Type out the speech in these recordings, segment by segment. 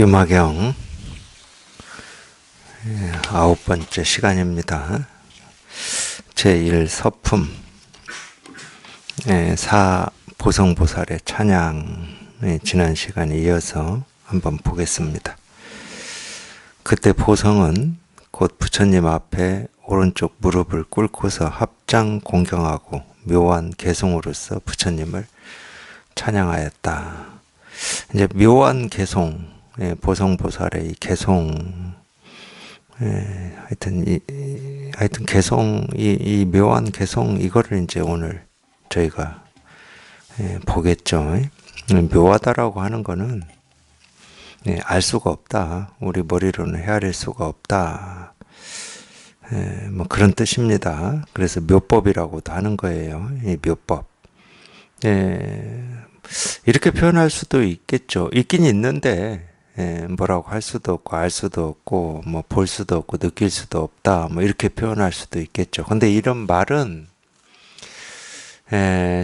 유마경 9번째 시간입니다. 제1서품 사보성보살의 찬양의 지난 시간에 이어서 한번 보겠습니다. 그때 보성은 곧 부처님 앞에 오른쪽 무릎을 꿇고서 합장 공경하고 묘한 개송으로서 부처님을 찬양하였다. 이제 묘한 개송, 보성보살의 이 개송, 하여튼 개송, 이 묘한 개송, 이거를 이제 오늘 저희가 보겠죠. 묘하다라고 하는 거는 알 수가 없다. 우리 머리로는 헤아릴 수가 없다. 뭐 그런 뜻입니다. 그래서 묘법이라고도 하는 거예요. 이 묘법. 이렇게 표현할 수도 있겠죠. 있긴 있는데 뭐라고 할 수도 없고 알 수도 없고 뭐 볼 수도 없고 느낄 수도 없다. 뭐 이렇게 표현할 수도 있겠죠. 근데 이런 말은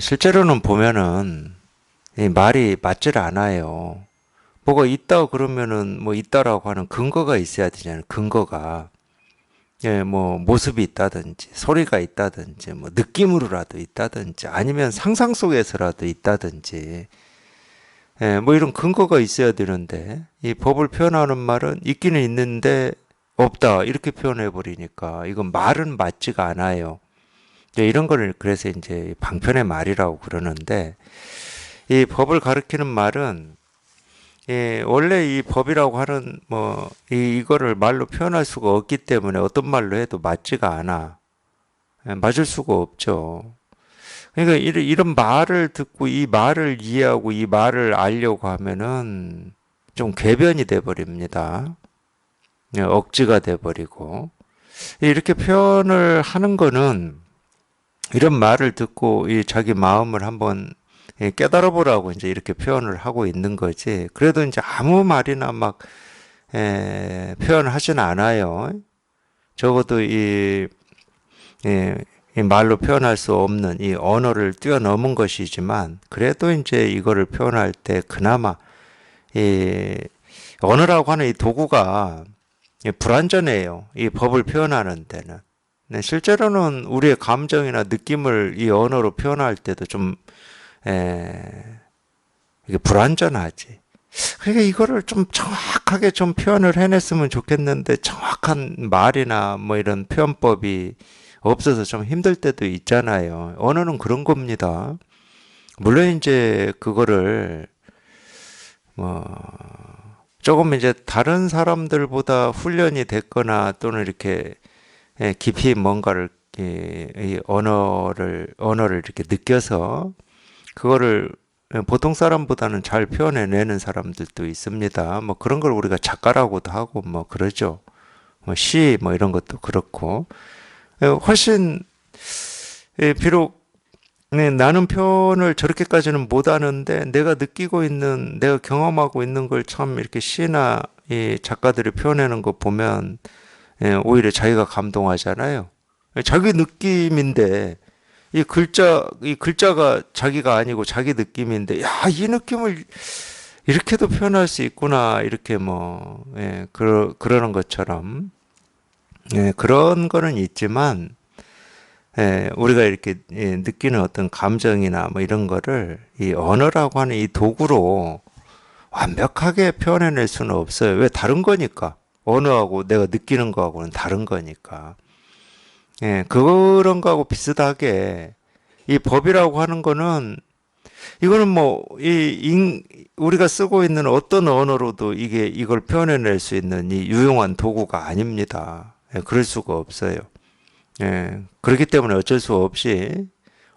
실제로는 보면은 이 말이 맞질 않아요. 뭐가 있다 그러면은 뭐 있다라고 하는 근거가 있어야 되잖아요. 근거가. 뭐 모습이 있다든지 소리가 있다든지 뭐 느낌으로라도 있다든지 아니면 상상 속에서라도 있다든지 뭐 이런 근거가 있어야 되는데 이 법을 표현하는 말은 있기는 있는데 없다 이렇게 표현해 버리니까 이건 말은 맞지가 않아요. 이런 거를 그래서 이제 방편의 말이라고 그러는데 이 법을 가리키는 말은 원래 이 법이라고 하는 뭐 이거를 말로 표현할 수가 없기 때문에 어떤 말로 해도 맞지가 않아. 맞을 수가 없죠. 그러니까 이런 말을 듣고 이 말을 이해하고 이 말을 알려고 하면은 좀 궤변이 돼 버립니다. 억지가 돼 버리고 이렇게 표현을 하는 거는 이런 말을 듣고 이 자기 마음을 한번 깨달아 보라고 이제 이렇게 표현을 하고 있는 거지. 그래도 이제 아무 말이나 막 표현하진 않아요. 적어도 이 말로 표현할 수 없는 이 언어를 뛰어넘은 것이지만 그래도 이제 이거를 표현할 때 그나마 이 언어라고 하는 이 도구가 불완전해요. 이 법을 표현하는 데는. 실제로는 우리의 감정이나 느낌을 이 언어로 표현할 때도 좀 이게 불완전하지. 그러니까 이거를 좀 정확하게 좀 표현을 해냈으면 좋겠는데 정확한 말이나 뭐 이런 표현법이 없어서 좀 힘들 때도 있잖아요. 언어는 그런 겁니다. 물론 이제 그거를 뭐 조금 이제 다른 사람들보다 훈련이 됐거나 또는 이렇게 깊이 뭔가를 이 언어를 이렇게 느껴서 그거를 보통 사람보다는 잘 표현해내는 사람들도 있습니다. 뭐 그런 걸 우리가 작가라고도 하고 뭐 그러죠. 뭐 시 뭐 이런 것도 그렇고 훨씬 비록 나는 표현을 저렇게까지는 못하는데 내가 느끼고 있는 내가 경험하고 있는 걸 참 이렇게 시나 이 작가들이 표현하는 거 보면 오히려 자기가 감동하잖아요. 자기 느낌인데 이 글자가 자기가 아니고 자기 느낌인데, 야, 이 느낌을 이렇게도 표현할 수 있구나. 이렇게 뭐, 그러는 것처럼. 그런 거는 있지만, 우리가 이렇게 느끼는 어떤 감정이나 뭐 이런 거를 이 언어라고 하는 이 도구로 완벽하게 표현해낼 수는 없어요. 왜? 다른 거니까. 언어하고 내가 느끼는 거하고는 다른 거니까. 그런 거하고 비슷하게 이 법이라고 하는 거는 이거는 뭐 우리가 쓰고 있는 어떤 언어로도 이걸 표현해낼 수 있는 이 유용한 도구가 아닙니다. 그럴 수가 없어요. 그렇기 때문에 어쩔 수 없이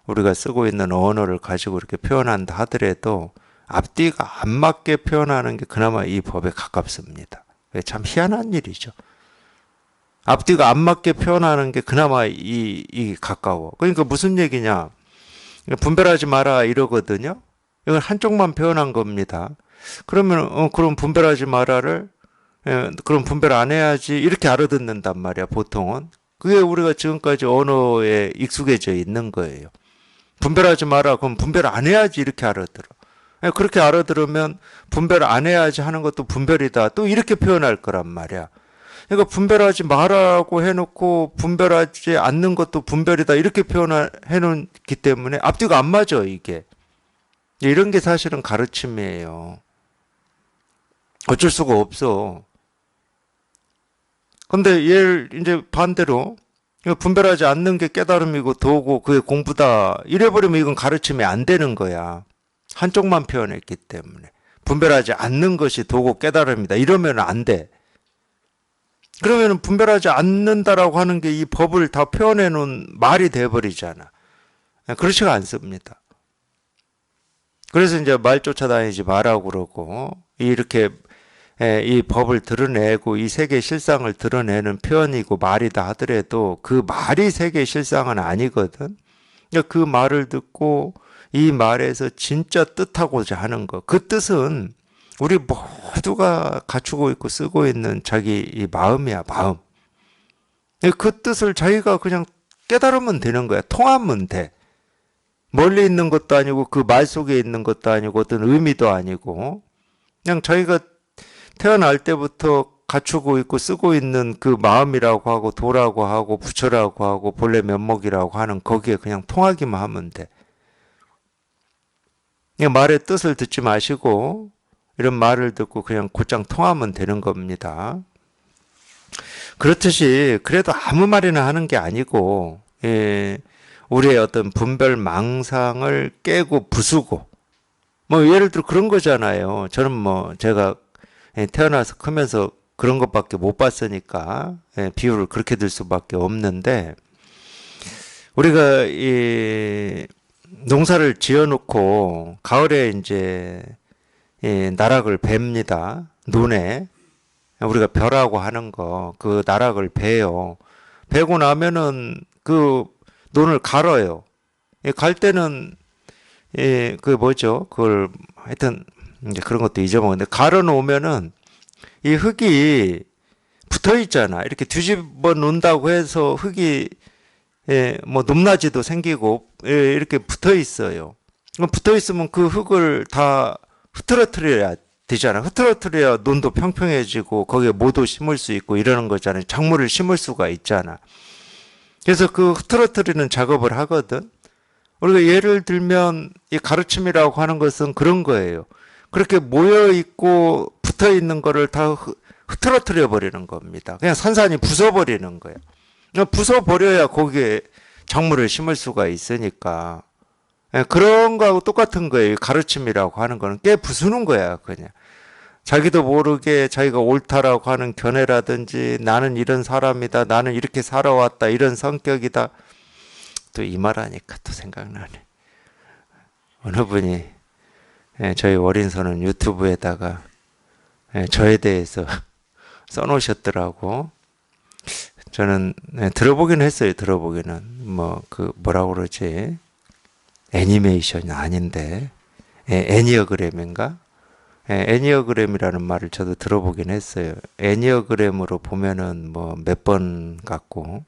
우리가 쓰고 있는 언어를 가지고 이렇게 표현한다 하더라도 앞뒤가 안 맞게 표현하는 게 그나마 이 법에 가깝습니다. 참 희한한 일이죠. 앞뒤가 안 맞게 표현하는 게 그나마 이 가까워. 그러니까 무슨 얘기냐? 분별하지 마라 이러거든요. 이건 한쪽만 표현한 겁니다. 그러면 그럼 분별하지 마라를 그럼 분별 안 해야지 이렇게 알아듣는단 말이야 보통은. 그게 우리가 지금까지 언어에 익숙해져 있는 거예요. 분별하지 마라 그럼 분별 안 해야지 이렇게 알아들어. 그렇게 알아들으면 분별 안 해야지 하는 것도 분별이다. 또 이렇게 표현할 거란 말이야. 그러니까 분별하지 말라고 해놓고 분별하지 않는 것도 분별이다. 이렇게 표현해놓기 때문에 앞뒤가 안 맞아, 이게. 이런 게 사실은 가르침이에요. 어쩔 수가 없어. 근데 얘를 이제 반대로 분별하지 않는 게 깨달음이고 도고 그게 공부다. 이래버리면 이건 가르침이 안 되는 거야. 한쪽만 표현했기 때문에. 분별하지 않는 것이 도고 깨달음이다. 이러면 안 돼. 그러면 분별하지 않는다라고 하는 게 이 법을 다 표현해 놓은 말이 돼버리잖아. 그렇지가 않습니다. 그래서 이제 말 쫓아다니지 말라고 그러고, 이렇게 이 법을 드러내고 이 세계 실상을 드러내는 표현이고 말이다 하더라도 그 말이 세계 실상은 아니거든. 그 말을 듣고 이 말에서 진짜 뜻하고자 하는 것, 그 뜻은 우리 모두가 갖추고 있고 쓰고 있는 자기 이 마음이야, 마음. 그 뜻을 자기가 그냥 깨달으면 되는 거야. 통하면 돼. 멀리 있는 것도 아니고 그 말 속에 있는 것도 아니고 어떤 의미도 아니고 그냥 자기가 태어날 때부터 갖추고 있고 쓰고 있는 그 마음이라고 하고 도라고 하고 부처라고 하고 본래 면목이라고 하는 거기에 그냥 통하기만 하면 돼. 그냥 말의 뜻을 듣지 마시고 이런 말을 듣고 그냥 곧장 통하면 되는 겁니다. 그렇듯이 그래도 아무 말이나 하는 게 아니고 우리의 어떤 분별 망상을 깨고 부수고 뭐 예를 들어 그런 거잖아요. 저는 뭐 제가 태어나서 크면서 그런 것밖에 못 봤으니까 비유를 그렇게 들 수밖에 없는데 우리가 이 농사를 지어놓고 가을에 이제 나락을 뱁니다. 논에 우리가 벼라고 하는 거 그 나락을 베요. 베고 나면은 그 논을 갈아요. 갈 때는 그 뭐죠? 그걸 하여튼 이제 그런 것도 잊어먹었는데 갈아 놓으면은 이 흙이 붙어 있잖아. 이렇게 뒤집어 놓는다고 해서 흙이 뭐 높낮이도 생기고 이렇게 붙어 있어요. 붙어 있으면 그 흙을 다 흐트러뜨려야 되잖아. 흐트러뜨려야 논도 평평해지고 거기에 모도 심을 수 있고 이러는 거잖아요. 작물을 심을 수가 있잖아. 그래서 그 흐트러뜨리는 작업을 하거든. 우리가 예를 들면 이 가르침이라고 하는 것은 그런 거예요. 그렇게 모여 있고 붙어 있는 거를 다 흐트러뜨려 버리는 겁니다. 그냥 산산이 부숴버리는 거예요. 부숴버려야 거기에 작물을 심을 수가 있으니까. 그런 거하고 똑같은 거예요. 가르침이라고 하는 거는 깨 부수는 거야, 그냥. 자기도 모르게 자기가 옳다라고 하는 견해라든지 나는 이런 사람이다, 나는 이렇게 살아왔다, 이런 성격이다. 또 이 말하니까 또 생각나네. 어느 분이 저희 어린선은 유튜브에다가 저에 대해서 써놓으셨더라고. 저는 들어보긴 했어요. 들어보기는 뭐 그 뭐라고 그러지? 애니메이션이 아닌데 애니어그램인가? 애니어그램이라는 말을 저도 들어보긴 했어요. 애니어그램으로 보면은 뭐 몇 번 같고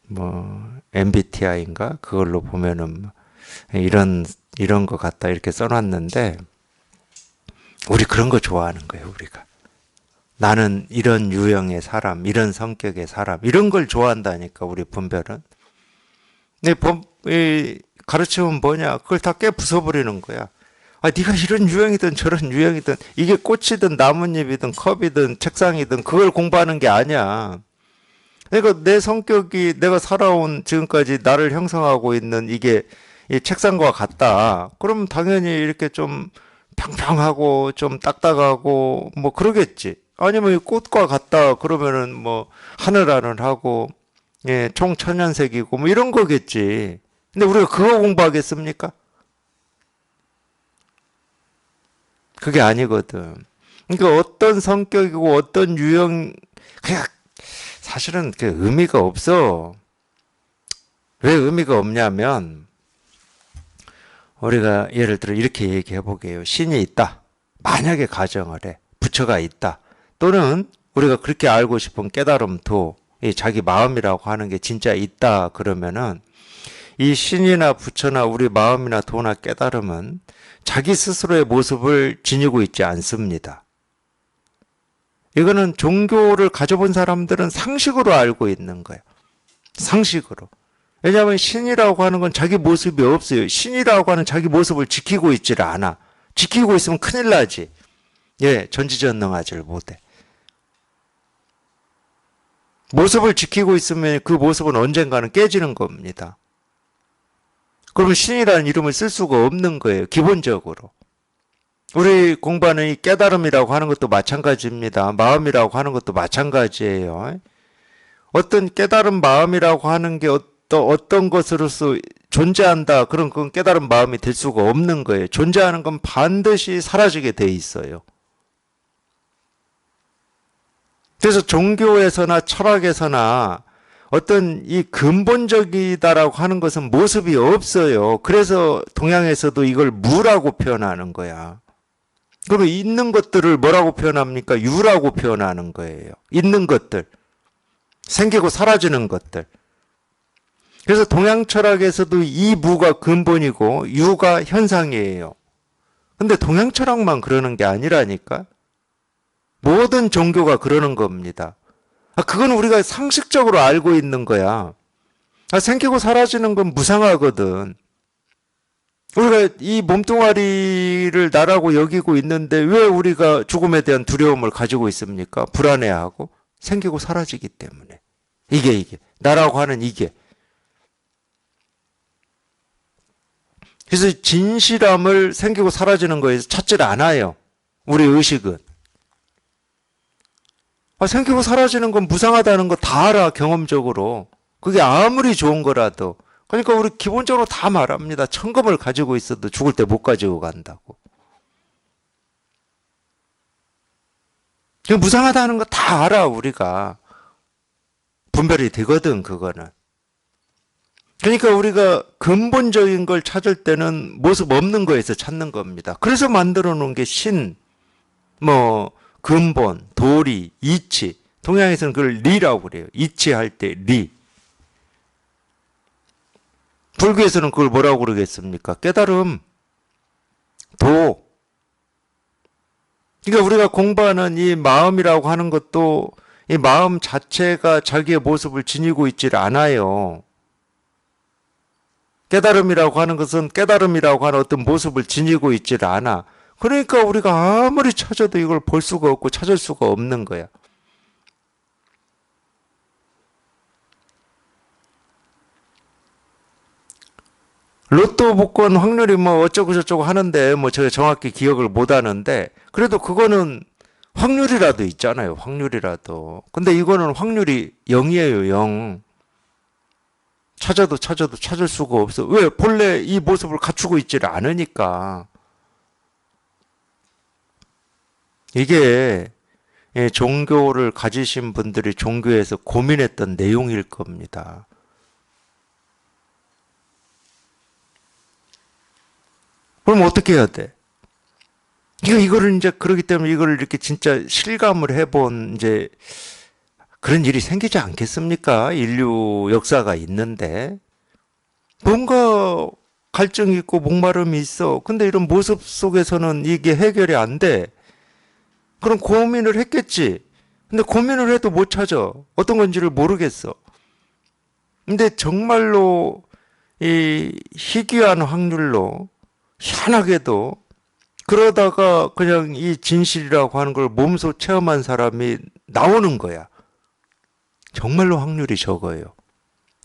뭐 MBTI인가? 그걸로 보면은 이런 거 같다 이렇게 써놨는데 우리 그런 거 좋아하는 거예요. 우리가 나는 이런 유형의 사람, 이런 성격의 사람 이런 걸 좋아한다니까 우리 분별은. 근데 가르침은 뭐냐? 그걸 다 깨 부숴버리는 거야. 아, 네가 이런 유형이든 저런 유형이든 이게 꽃이든 나뭇잎이든 컵이든 책상이든 그걸 공부하는 게 아니야. 그러니까 내 성격이 내가 살아온 지금까지 나를 형성하고 있는 이게 이 책상과 같다. 그럼 당연히 이렇게 좀 평평하고 좀 딱딱하고 뭐 그러겠지. 아니면 이 꽃과 같다. 그러면은 뭐 하늘하늘하고 총천연색이고 뭐 이런 거겠지. 근데 우리가 그거 공부하겠습니까? 그게 아니거든. 그러니까 어떤 성격이고 어떤 유형, 그냥 사실은 그 의미가 없어. 왜 의미가 없냐면, 우리가 예를 들어 이렇게 얘기해 보게요. 신이 있다. 만약에 가정을 해. 부처가 있다. 또는 우리가 그렇게 알고 싶은 깨달음도 이 자기 마음이라고 하는 게 진짜 있다. 그러면은 이 신이나 부처나 우리 마음이나 도나 깨달음은 자기 스스로의 모습을 지니고 있지 않습니다. 이거는 종교를 가져본 사람들은 상식으로 알고 있는 거예요. 상식으로. 왜냐하면 신이라고 하는 건 자기 모습이 없어요. 신이라고 하는 자기 모습을 지키고 있지를 않아. 지키고 있으면 큰일 나지. 예, 전지전능하지를 못해. 모습을 지키고 있으면 그 모습은 언젠가는 깨지는 겁니다. 그러면 신이라는 이름을 쓸 수가 없는 거예요. 기본적으로. 우리 공부하는 이 깨달음이라고 하는 것도 마찬가지입니다. 마음이라고 하는 것도 마찬가지예요. 어떤 깨달은 마음이라고 하는 게 어떤 것으로서 존재한다. 그런 그건 깨달은 마음이 될 수가 없는 거예요. 존재하는 건 반드시 사라지게 돼 있어요. 그래서 종교에서나 철학에서나 어떤 이 근본적이다라고 하는 것은 모습이 없어요. 그래서 동양에서도 이걸 무라고 표현하는 거야. 그러면 있는 것들을 뭐라고 표현합니까? 유라고 표현하는 거예요. 있는 것들. 생기고 사라지는 것들. 그래서 동양 철학에서도 이 무가 근본이고 유가 현상이에요. 근데 동양 철학만 그러는 게 아니라니까. 모든 종교가 그러는 겁니다. 그건 우리가 상식적으로 알고 있는 거야. 생기고 사라지는 건 무상하거든. 우리가 이 몸뚱아리를 나라고 여기고 있는데 왜 우리가 죽음에 대한 두려움을 가지고 있습니까? 불안해하고 생기고 사라지기 때문에. 이게 나라고 하는 이게. 그래서 진실함을 생기고 사라지는 거에서 찾질 않아요. 우리 의식은. 생기고 사라지는 건 무상하다는 거 다 알아, 경험적으로. 그게 아무리 좋은 거라도. 그러니까 우리 기본적으로 다 말합니다. 천금을 가지고 있어도 죽을 때 못 가지고 간다고. 무상하다는 거 다 알아, 우리가. 분별이 되거든, 그거는. 그러니까 우리가 근본적인 걸 찾을 때는 모습 없는 거에서 찾는 겁니다. 그래서 만들어 놓은 게 신, 근본, 도리, 이치. 동양에서는 그걸 리라고 그래요. 이치할 때 리. 불교에서는 그걸 뭐라고 그러겠습니까? 깨달음, 도. 그러니까 우리가 공부하는 이 마음이라고 하는 것도 이 마음 자체가 자기의 모습을 지니고 있질 않아요. 깨달음이라고 하는 것은 깨달음이라고 하는 어떤 모습을 지니고 있질 않아. 그러니까 우리가 아무리 찾아도 이걸 볼 수가 없고 찾을 수가 없는 거야. 로또 복권 확률이 어쩌고 저쩌고 하는데 제가 정확히 기억을 못 하는데 그래도 그거는 확률이라도 있잖아요. 확률이라도. 근데 이거는 확률이 0이에요. 0. 찾아도 찾을 수가 없어. 왜? 본래 이 모습을 갖추고 있지를 않으니까. 이게 종교를 가지신 분들이 종교에서 고민했던 내용일 겁니다. 그럼 어떻게 해야 돼? 이거를 이제 그러기 때문에 이걸 이렇게 진짜 실감을 해본 이제 그런 일이 생기지 않겠습니까? 인류 역사가 있는데 뭔가 갈증이 있고 목마름이 있어. 근데 이런 모습 속에서는 이게 해결이 안 돼. 그럼 고민을 했겠지. 근데 고민을 해도 못 찾아. 어떤 건지를 모르겠어. 근데 정말로 이 희귀한 확률로 희한하게도 그러다가 그냥 이 진실이라고 하는 걸 몸소 체험한 사람이 나오는 거야. 정말로 확률이 적어요.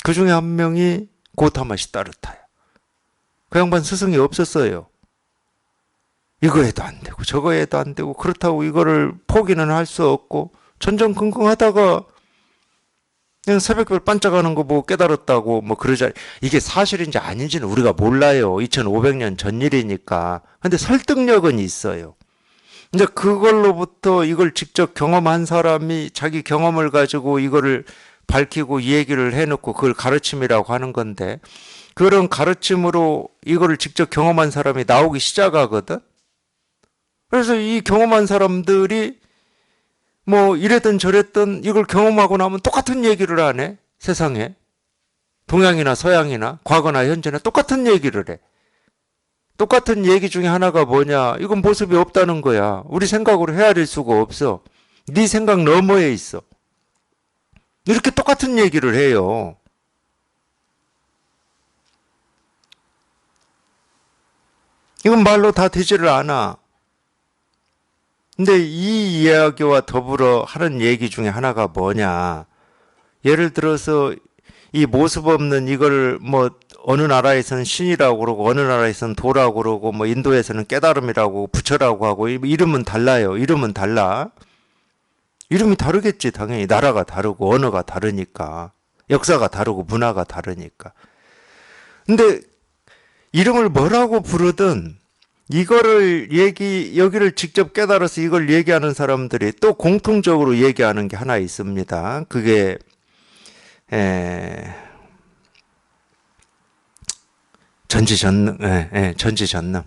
그 중에 한 명이 고타마 시다르타야. 그 양반 스승이 없었어요. 이거 해도 안 되고 저거 해도 안 되고 그렇다고 이거를 포기는 할 수 없고 전전긍긍하다가 그냥 새벽별 반짝하는 거 보고 깨달았다고 그러자. 이게 사실인지 아닌지는 우리가 몰라요. 2500년 전 일이니까. 근데 설득력은 있어요. 이제 그걸로부터 이걸 직접 경험한 사람이 자기 경험을 가지고 이거를 밝히고 이 얘기를 해놓고 그걸 가르침이라고 하는 건데 그런 가르침으로 이거를 직접 경험한 사람이 나오기 시작하거든. 그래서 이 경험한 사람들이 이랬든 저랬든 이걸 경험하고 나면 똑같은 얘기를 하네. 세상에. 동양이나 서양이나 과거나 현재나 똑같은 얘기를 해. 똑같은 얘기 중에 하나가 뭐냐? 이건 모습이 없다는 거야. 우리 생각으로 헤아릴 수가 없어. 네 생각 너머에 있어. 이렇게 똑같은 얘기를 해요. 이건 말로 다 되지를 않아. 근데 이 이야기와 더불어 하는 얘기 중에 하나가 뭐냐? 예를 들어서 이 모습 없는 이걸 뭐 어느 나라에서는 신이라고 그러고 어느 나라에서는 도라고 그러고 뭐 인도에서는 깨달음이라고 부처라고 하고 이름은 달라요. 이름은 달라. 이름이 다르겠지 당연히. 나라가 다르고 언어가 다르니까. 역사가 다르고 문화가 다르니까. 근데 이름을 뭐라고 부르든 이거를 여기를 직접 깨달아서 이걸 얘기하는 사람들이 또 공통적으로 얘기하는 게 하나 있습니다. 그게 전지전능, 전지전능.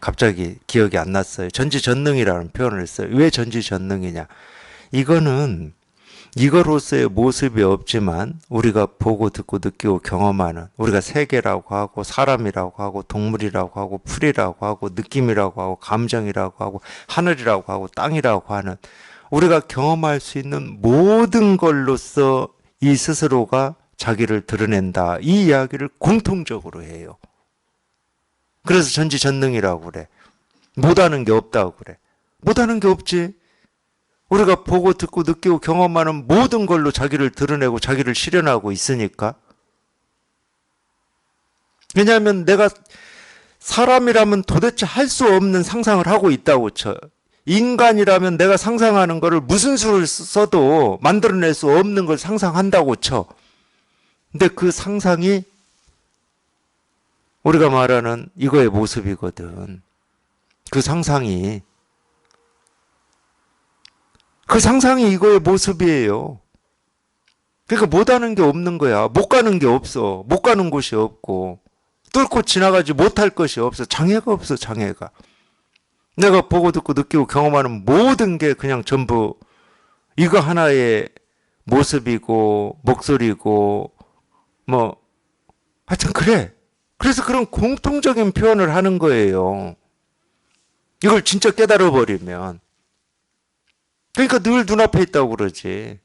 갑자기 기억이 안 났어요. 전지전능이라는 표현을 써요. 왜 전지전능이냐? 이거는 이거로서의 모습이 없지만 우리가 보고 듣고 느끼고 경험하는, 우리가 세계라고 하고 사람이라고 하고 동물이라고 하고 풀이라고 하고 느낌이라고 하고 감정이라고 하고 하늘이라고 하고 땅이라고 하는 우리가 경험할 수 있는 모든 걸로서 이 스스로가 자기를 드러낸다. 이 이야기를 공통적으로 해요. 그래서 전지전능이라고 그래. 못하는 게 없다고 그래. 못하는 게 없지. 우리가 보고 듣고 느끼고 경험하는 모든 걸로 자기를 드러내고 자기를 실현하고 있으니까. 왜냐하면 내가 사람이라면 도대체 할 수 없는 상상을 하고 있다고 쳐. 인간이라면 내가 상상하는 거를 무슨 수를 써도 만들어낼 수 없는 걸 상상한다고 쳐. 근데 그 상상이 우리가 말하는 이거의 모습이거든. 그 상상이 이거의 모습이에요. 그러니까 못하는 게 없는 거야. 못 가는 게 없어. 못 가는 곳이 없고 뚫고 지나가지 못할 것이 없어. 장애가 없어. 장애가. 내가 보고 듣고 느끼고 경험하는 모든 게 그냥 전부 이거 하나의 모습이고 목소리고 뭐 하여튼 그래. 그래서 그런 공통적인 표현을 하는 거예요. 이걸 진짜 깨달아 버리면. 그러니까 늘 눈앞에 있다고 그러지.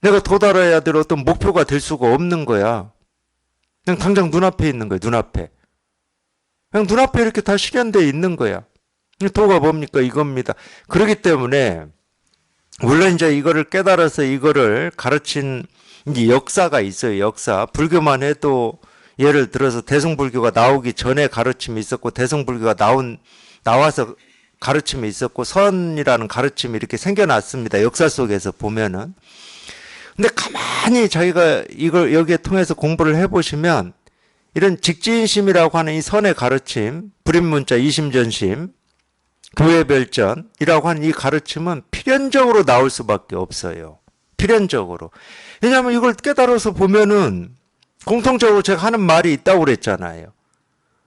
내가 도달해야 될 어떤 목표가 될 수가 없는 거야. 그냥 당장 눈앞에 있는 거야. 눈앞에. 그냥 눈앞에 이렇게 다 실현되어 있는 거야. 도가 뭡니까? 이겁니다. 그렇기 때문에 물론 이제 이거를 깨달아서 이거를 가르친 이 역사가 있어요. 역사. 불교만 해도 예를 들어서 대승불교가 나오기 전에 가르침이 있었고 대승불교가 나와서 가르침이 있었고 선이라는 가르침이 이렇게 생겨났습니다. 역사 속에서 보면은. 근데 가만히 자기가 이걸 여기에 통해서 공부를 해보시면 이런 직지인심이라고 하는 이 선의 가르침, 불입문자 이심전심, 교회별전이라고 하는 이 가르침은 필연적으로 나올 수밖에 없어요. 필연적으로. 왜냐하면 이걸 깨달아서 보면은 공통적으로 제가 하는 말이 있다고 그랬잖아요.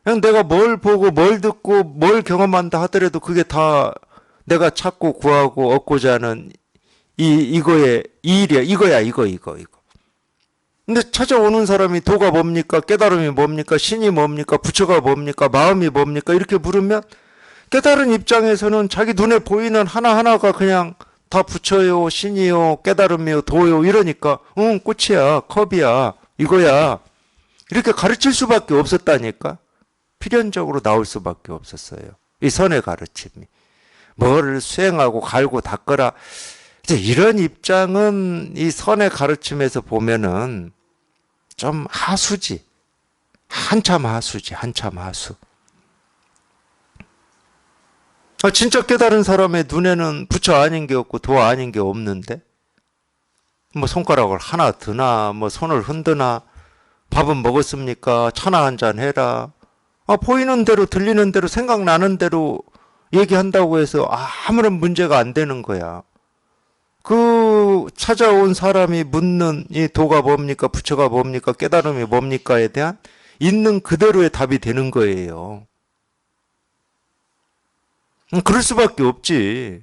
그냥 내가 뭘 보고 뭘 듣고 뭘 경험한다 하더라도 그게 다 내가 찾고 구하고 얻고자 하는 이거의 이 일이야. 이거. 근데 찾아오는 사람이 도가 뭡니까? 깨달음이 뭡니까? 신이 뭡니까? 부처가 뭡니까? 마음이 뭡니까? 이렇게 물으면 깨달은 입장에서는 자기 눈에 보이는 하나하나가 그냥 다 부처요, 신이요, 깨달음이요, 도요 이러니까 응, 꽃이야, 컵이야, 이거야. 이렇게 가르칠 수밖에 없었다니까. 필연적으로 나올 수밖에 없었어요. 이 선의 가르침이. 뭐를 수행하고 갈고 닦으라. 이제 이런 입장은 이 선의 가르침에서 보면은 좀 하수지. 한참 하수지. 진짜 깨달은 사람의 눈에는 부처 아닌 게 없고 도 아닌 게 없는데 뭐 손가락을 하나 드나 뭐 손을 흔드나 밥은 먹었습니까? 차나 한잔 해라. 보이는 대로 들리는 대로 생각나는 대로 얘기한다고 해서 아무런 문제가 안 되는 거야. 그 찾아온 사람이 묻는 이 도가 뭡니까? 부처가 뭡니까? 깨달음이 뭡니까?에 대한 있는 그대로의 답이 되는 거예요. 그럴 수밖에 없지.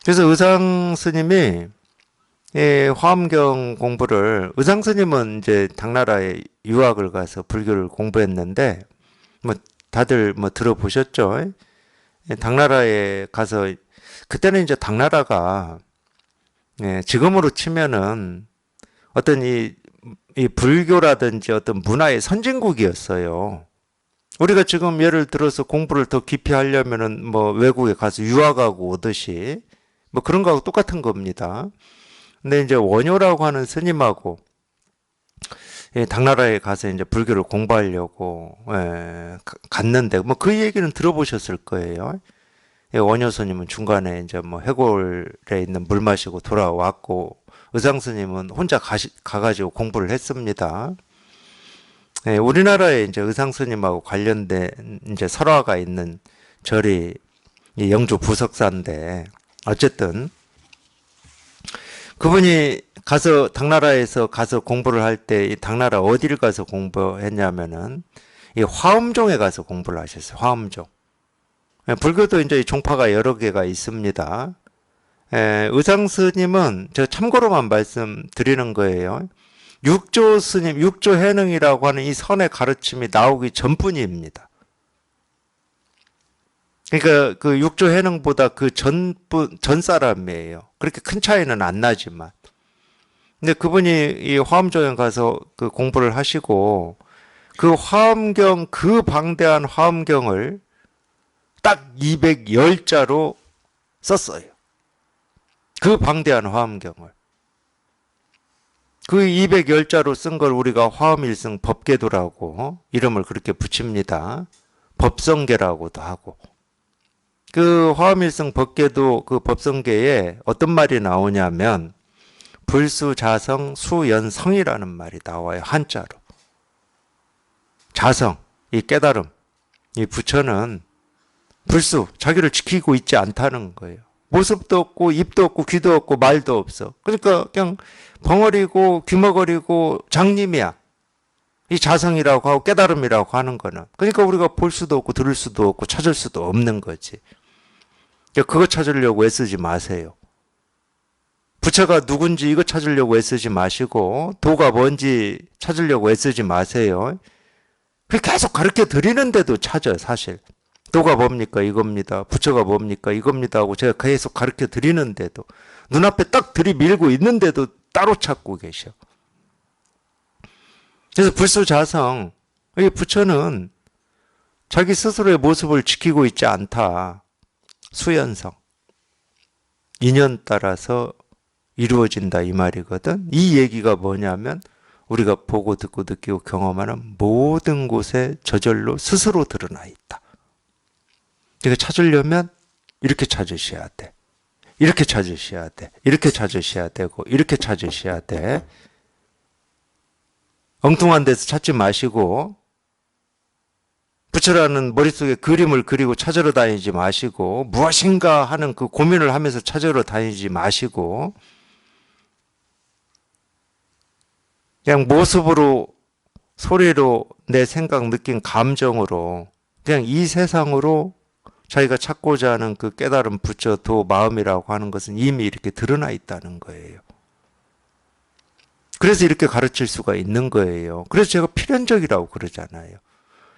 그래서 의상 스님이 화엄경 공부를 의상 스님은 이제 당나라에 유학을 가서 불교를 공부했는데 뭐 다들 뭐 들어보셨죠? 당나라에 가서 그때는 이제 당나라가 지금으로 치면은 어떤 이 불교라든지 어떤 문화의 선진국이었어요. 우리가 지금 예를 들어서 공부를 더 깊이 하려면은 뭐 외국에 가서 유학하고 오듯이 뭐 그런 거하고 똑같은 겁니다. 근데 이제 원효라고 하는 스님하고 당나라에 가서 이제 불교를 공부하려고 갔는데 뭐 그 얘기는 들어보셨을 거예요. 원효 스님은 중간에 이제 뭐 해골에 있는 물 마시고 돌아왔고 의상 스님은 혼자 가가지고 공부를 했습니다. 우리나라에 이제 의상 스님하고 관련된 이제 설화가 있는 절이 이 영주 부석사인데 어쨌든 그분이 가서 당나라에서 가서 공부를 할 때 이 당나라 어디를 가서 공부했냐면은 이 화엄종에 가서 공부를 하셨어요. 화엄종. 불교도 이제 종파가 여러 개가 있습니다. 의상 스님은 제가 참고로만 말씀드리는 거예요. 육조 스님, 육조 해능이라고 하는 이 선의 가르침이 나오기 전뿐입니다. 그러니까 그 육조 해능보다 그 전 사람이에요. 그렇게 큰 차이는 안 나지만. 근데 그분이 이 화엄종에 가서 그 공부를 하시고 그 화엄경, 그 방대한 화엄경을 딱 210자로 썼어요. 그 방대한 화엄경을. 그 210자로 쓴 걸 우리가 화엄일승 법계도라고 이름을 그렇게 붙입니다. 법성계라고도 하고. 그 화엄일승 법계도 그 법성계에 어떤 말이 나오냐면 불수자성 수연성이라는 말이 나와요. 한자로. 자성, 이 깨달음, 이 부처는 불수, 자기를 지키고 있지 않다는 거예요. 모습도 없고 입도 없고 귀도 없고 말도 없어. 그러니까 그냥 벙어리고 귀머거리고 장님이야. 이 자성이라고 하고 깨달음이라고 하는 거는. 그러니까 우리가 볼 수도 없고 들을 수도 없고 찾을 수도 없는 거지. 그거 찾으려고 애쓰지 마세요. 부처가 누군지 이거 찾으려고 애쓰지 마시고 도가 뭔지 찾으려고 애쓰지 마세요. 계속 가르쳐 드리는데도 찾아요, 사실. 도가 뭡니까? 이겁니다. 부처가 뭡니까? 이겁니다 하고 제가 계속 가르쳐 드리는데도 눈앞에 딱 들이밀고 있는데도 따로 찾고 계셔. 그래서 불수자성, 이 부처는 자기 스스로의 모습을 지키고 있지 않다. 수연성. 인연 따라서 이루어진다 이 말이거든. 이 얘기가 뭐냐면 우리가 보고 듣고 느끼고 경험하는 모든 곳에 저절로 스스로 드러나 있다. 이거 찾으려면 이렇게 찾으셔야 돼. 이렇게 찾으셔야 돼. 이렇게 찾으셔야 되고 이렇게 찾으셔야 돼. 엉뚱한 데서 찾지 마시고 부처라는 머릿속에 그림을 그리고 찾으러 다니지 마시고 무엇인가 하는 그 고민을 하면서 찾으러 다니지 마시고 그냥 모습으로 소리로 내 생각 느낀 감정으로 그냥 이 세상으로 자기가 찾고자 하는 그 깨달은 부처 도 마음이라고 하는 것은 이미 이렇게 드러나 있다는 거예요. 그래서 이렇게 가르칠 수가 있는 거예요. 그래서 제가 필연적이라고 그러잖아요.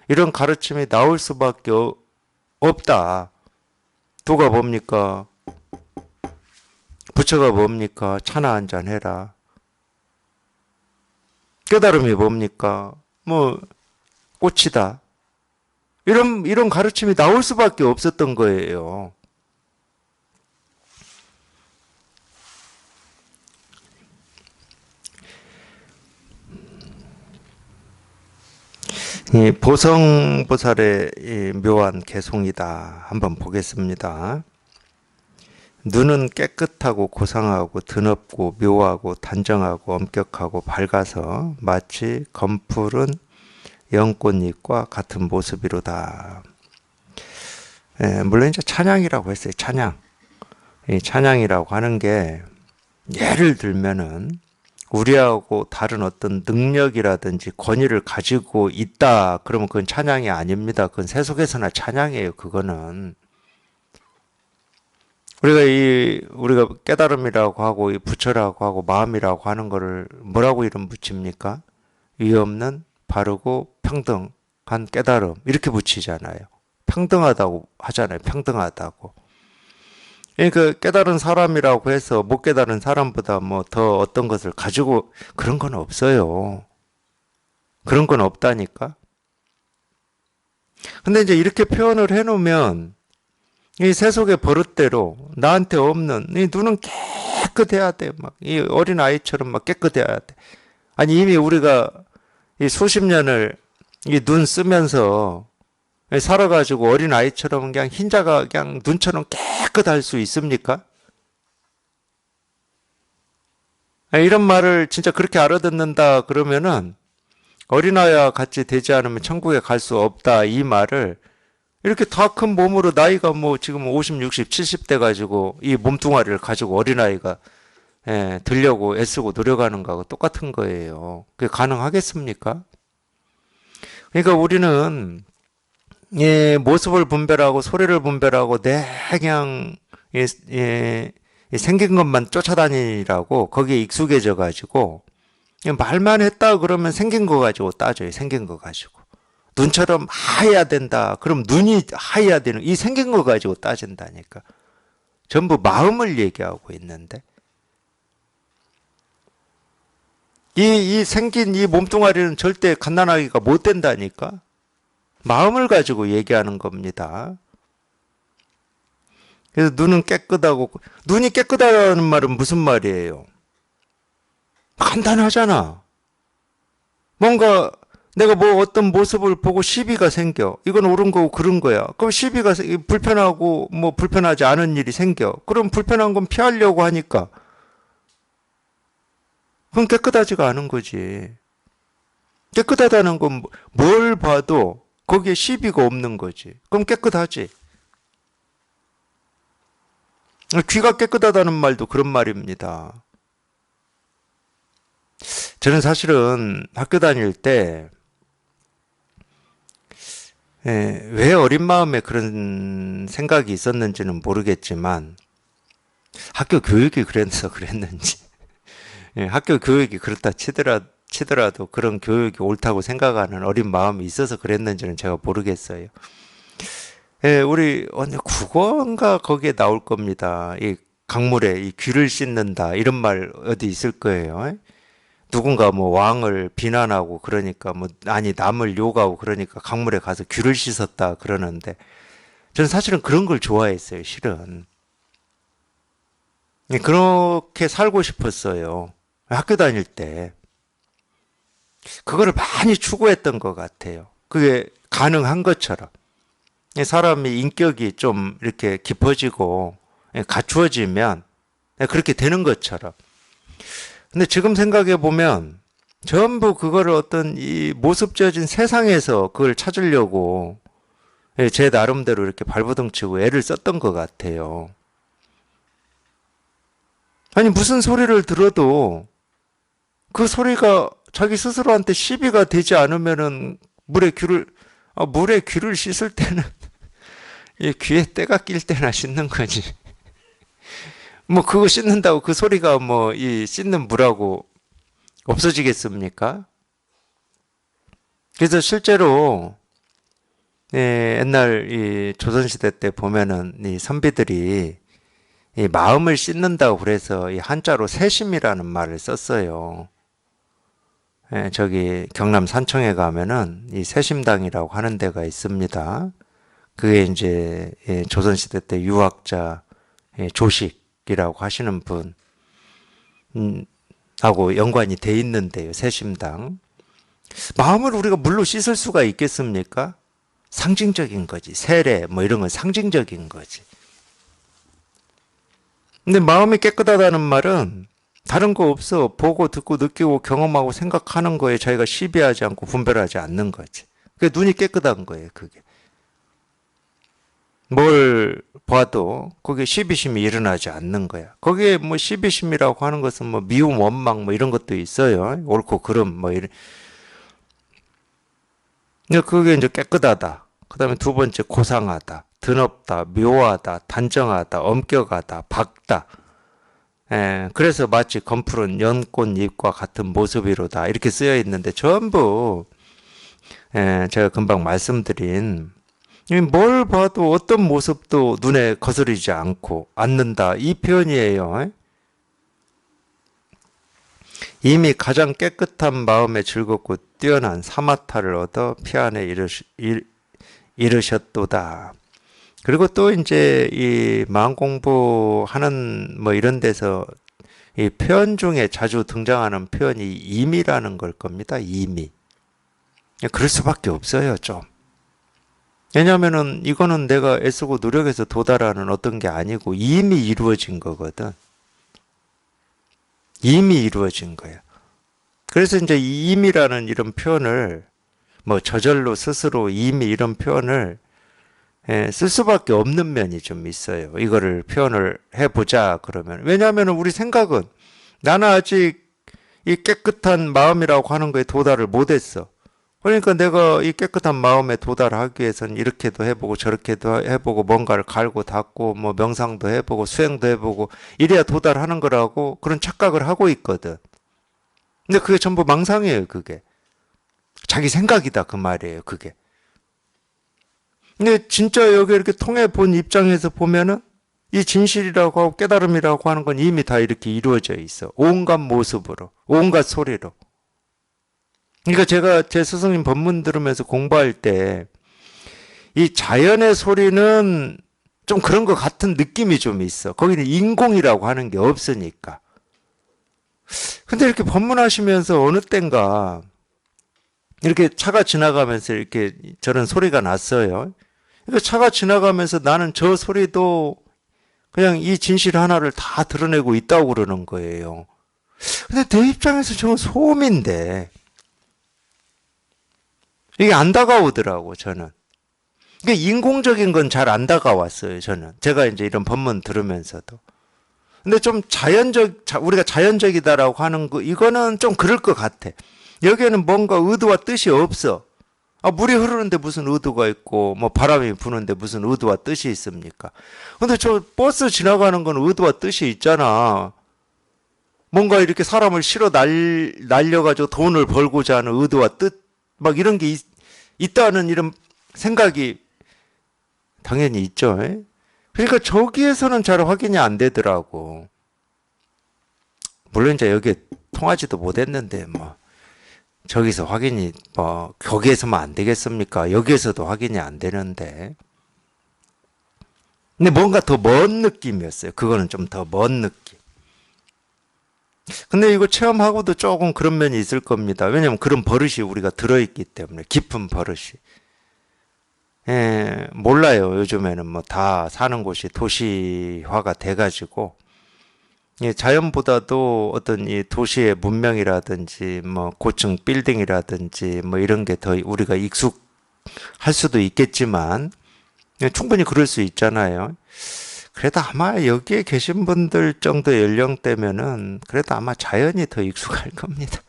이런 가르침이 나올 수밖에 없다. 도가 뭡니까? 부처가 뭡니까? 차나 한잔 해라. 깨달음이 뭡니까? 뭐 꽃이다. 이런 가르침이 나올 수밖에 없었던 거예요. 이 보성보살의 이 묘한 개송이다. 한번 보겠습니다. 눈은 깨끗하고 고상하고 드높고 묘하고 단정하고 엄격하고 밝아서 마치 검푸른 연꽃잎과 같은 모습이로다. 물론 이제 찬양이라고 했어요. 찬양. 이 찬양이라고 하는 게 예를 들면은 우리하고 다른 어떤 능력이라든지 권위를 가지고 있다. 그러면 그건 찬양이 아닙니다. 그건 세속에서나 찬양이에요. 그거는. 우리가 깨달음이라고 하고 이 부처라고 하고 마음이라고 하는 거를 뭐라고 이름 붙입니까? 위 없는 바르고 평등한 깨달음 이렇게 붙이잖아요. 평등하다고 하잖아요. 평등하다고. 그러니까 깨달은 사람이라고 해서 못 깨달은 사람보다 뭐 더 어떤 것을 가지고 그런 건 없어요. 그런 건 없다니까. 근데 이제 이렇게 표현을 해놓으면 이 세속의 버릇대로 나한테 없는 이 눈은 깨끗해야 돼. 막 이 어린 아이처럼 막 깨끗해야 돼. 아니 이미 우리가 이 수십 년을 이 눈 쓰면서 살아가지고 어린 아이처럼 그냥 흰자가 그냥 눈처럼 깨끗할 수 있습니까? 이런 말을 진짜 그렇게 알아듣는다 그러면은 어린아이와 같이 되지 않으면 천국에 갈 수 없다 이 말을 이렇게 다 큰 몸으로 나이가 뭐 지금 50, 60, 70대 가지고 이 몸뚱아리를 가지고 어린아이가 들려고 애쓰고 노력하는 거하고 똑같은 거예요. 그게 가능하겠습니까? 그러니까 우리는 모습을 분별하고 소리를 분별하고 내 그냥 생긴 것만 쫓아다니라고 거기에 익숙해져 가지고 말만 했다 그러면 생긴 거 가지고 따져요. 생긴 거 가지고. 눈처럼 하얘야 된다. 그럼 눈이 하얘야 되는 이 생긴 거 가지고 따진다니까. 전부 마음을 얘기하고 있는데 이 생긴 이 몸뚱아리는 절대 갓난아기가 못 된다니까. 마음을 가지고 얘기하는 겁니다. 그래서 눈은 깨끗하고 눈이 깨끗하다는 말은 무슨 말이에요? 간단하잖아. 뭔가 내가 뭐 어떤 모습을 보고 시비가 생겨. 이건 옳은 거고 그런 거야. 그럼 시비가 불편하고 뭐 불편하지 않은 일이 생겨. 그럼 불편한 건 피하려고 하니까. 그건 깨끗하지가 않은 거지. 깨끗하다는 건 뭘 봐도 거기에 시비가 없는 거지. 그럼 깨끗하지. 귀가 깨끗하다는 말도 그런 말입니다. 저는 사실은 학교 다닐 때 왜 어린 마음에 그런 생각이 있었는지는 모르겠지만 학교 교육이 그래서 그랬는지 학교 교육이 그렇다 치더라도 그런 교육이 옳다고 생각하는 어린 마음이 있어서 그랬는지는 제가 모르겠어요. 우리 언제 국어인가 거기에 나올 겁니다. 이 강물에 이 귀를 씻는다 이런 말 어디 있을 거예요. 누군가 뭐 왕을 비난하고 그러니까 뭐 아니 남을 욕하고 그러니까 강물에 가서 귀를 씻었다 그러는데 저는 사실은 그런 걸 좋아했어요. 실은 그렇게 살고 싶었어요. 학교 다닐 때 그거를 많이 추구했던 것 같아요. 그게 가능한 것처럼 사람이 인격이 좀 이렇게 깊어지고 갖추어지면 그렇게 되는 것처럼. 근데 지금 생각해 보면 전부 그거를 어떤 이 모습져진 세상에서 그걸 찾으려고 제 나름대로 이렇게 발버둥 치고 애를 썼던 것 같아요. 아니 무슨 소리를 들어도 그 소리가 자기 스스로한테 시비가 되지 않으면은 물에 귀를 씻을 때는 이 귀에 때가 낄 때나 씻는 거지. 뭐 그거 씻는다고 그 소리가 뭐 이 씻는 물하고 없어지겠습니까? 그래서 실제로 옛날 이 조선시대 때 보면은 이 선비들이 이 마음을 씻는다고 그래서 이 한자로 세심이라는 말을 썼어요. 저기 경남 산청에 가면은 이 세심당이라고 하는 데가 있습니다. 그게 이제 조선시대 때 유학자 조식이라고 하시는 분 하고 연관이 돼 있는데요. 세심당. 마음을 우리가 물로 씻을 수가 있겠습니까? 상징적인 거지. 세례 뭐 이런 건 상징적인 거지. 근데 마음이 깨끗하다는 말은 다른 거 없어. 보고 듣고 느끼고 경험하고 생각하는 거에 자기가 시비하지 않고 분별하지 않는 거지. 그게 눈이 깨끗한 거예요. 그게. 뭘 봐도 거기에 시비심이 일어나지 않는 거야. 거기에 뭐 시비심이라고 하는 것은 뭐 미움, 원망 뭐 이런 것도 있어요. 옳고 그름 뭐 이런. 근데 그게 이제 깨끗하다. 그 다음에 두 번째 고상하다. 드높다, 묘하다, 단정하다, 엄격하다, 밝다. 그래서 마치 검푸른 연꽃잎과 같은 모습이로다 이렇게 쓰여 있는데 전부 제가 금방 말씀드린 뭘 봐도 어떤 모습도 눈에 거스르지 않는다 이 표현이에요. 이미 가장 깨끗한 마음에 즐겁고 뛰어난 사마타를 얻어 피안에 이르셨도다. 그리고 또 이제 이 마음 공부하는 뭐 이런 데서 이 표현 중에 자주 등장하는 표현이 임이라는 걸 겁니다. 임이. 그럴 수밖에 없어요, 좀. 왜냐면은 이거는 내가 애쓰고 노력해서 도달하는 어떤 게 아니고 이미 이루어진 거거든. 이미 이루어진 거야. 그래서 이제 이 임이라는 이런 표현을 뭐 저절로 스스로 이미 이런 표현을 쓸 수밖에 없는 면이 좀 있어요. 이거를 표현을 해보자 그러면. 왜냐하면 우리 생각은 나는 아직 이 깨끗한 마음이라고 하는 거에 도달을 못했어. 그러니까 내가 이 깨끗한 마음에 도달하기 위해서는 이렇게도 해보고 저렇게도 해보고 뭔가를 갈고 닦고 뭐 명상도 해보고 수행도 해보고 이래야 도달하는 거라고 그런 착각을 하고 있거든. 근데 그게 전부 망상이에요. 그게. 자기 생각이다 그 말이에요. 그게. 근데 진짜 여기 이렇게 통해 본 입장에서 보면은 이 진실이라고 하고 깨달음이라고 하는 건 이미 다 이렇게 이루어져 있어. 온갖 모습으로, 온갖 소리로. 그러니까 제가 제 스승님 법문 들으면서 공부할 때 이 자연의 소리는 좀 그런 것 같은 느낌이 좀 있어. 거기는 인공이라고 하는 게 없으니까. 근데 이렇게 법문하시면서 어느 땐가 이렇게 차가 지나가면서 이렇게 저런 소리가 났어요. 그러니까 차가 지나가면서 나는 저 소리도 그냥 이 진실 하나를 다 드러내고 있다고 그러는 거예요. 근데 내 입장에서 저건 소음인데 이게 안 다가오더라고 저는. 이게 인공적인 건 잘 안 다가왔어요 저는. 제가 이제 이런 법문 들으면서도. 근데 좀 우리가 자연적이다라고 하는 거 이거는 좀 그럴 것 같아. 여기에는 뭔가 의도와 뜻이 없어. 물이 흐르는데 무슨 의도가 있고 뭐 바람이 부는데 무슨 의도와 뜻이 있습니까? 근데 저 버스 지나가는 건 의도와 뜻이 있잖아. 뭔가 이렇게 사람을 실어 날려가지고 돈을 벌고자 하는 의도와 뜻 막 이런 게 있다는 이런 생각이 당연히 있죠. 그러니까 저기에서는 잘 확인이 안 되더라고. 물론 이제 여기에 통하지도 못했는데 뭐 저기서 확인이 뭐 거기에서만 안 되겠습니까? 여기에서도 확인이 안 되는데. 근데 뭔가 더 먼 느낌이었어요. 그거는 좀 더 먼 느낌. 근데 이거 체험하고도 조금 그런 면이 있을 겁니다. 왜냐면 그런 버릇이 우리가 들어있기 때문에 깊은 버릇이. 몰라요. 요즘에는 뭐 다 사는 곳이 도시화가 돼가지고 자연보다도 어떤 이 도시의 문명이라든지 뭐 고층 빌딩이라든지 뭐 이런 게 더 우리가 익숙할 수도 있겠지만 충분히 그럴 수 있잖아요. 그래도 아마 여기에 계신 분들 정도 연령대면은 그래도 아마 자연이 더 익숙할 겁니다.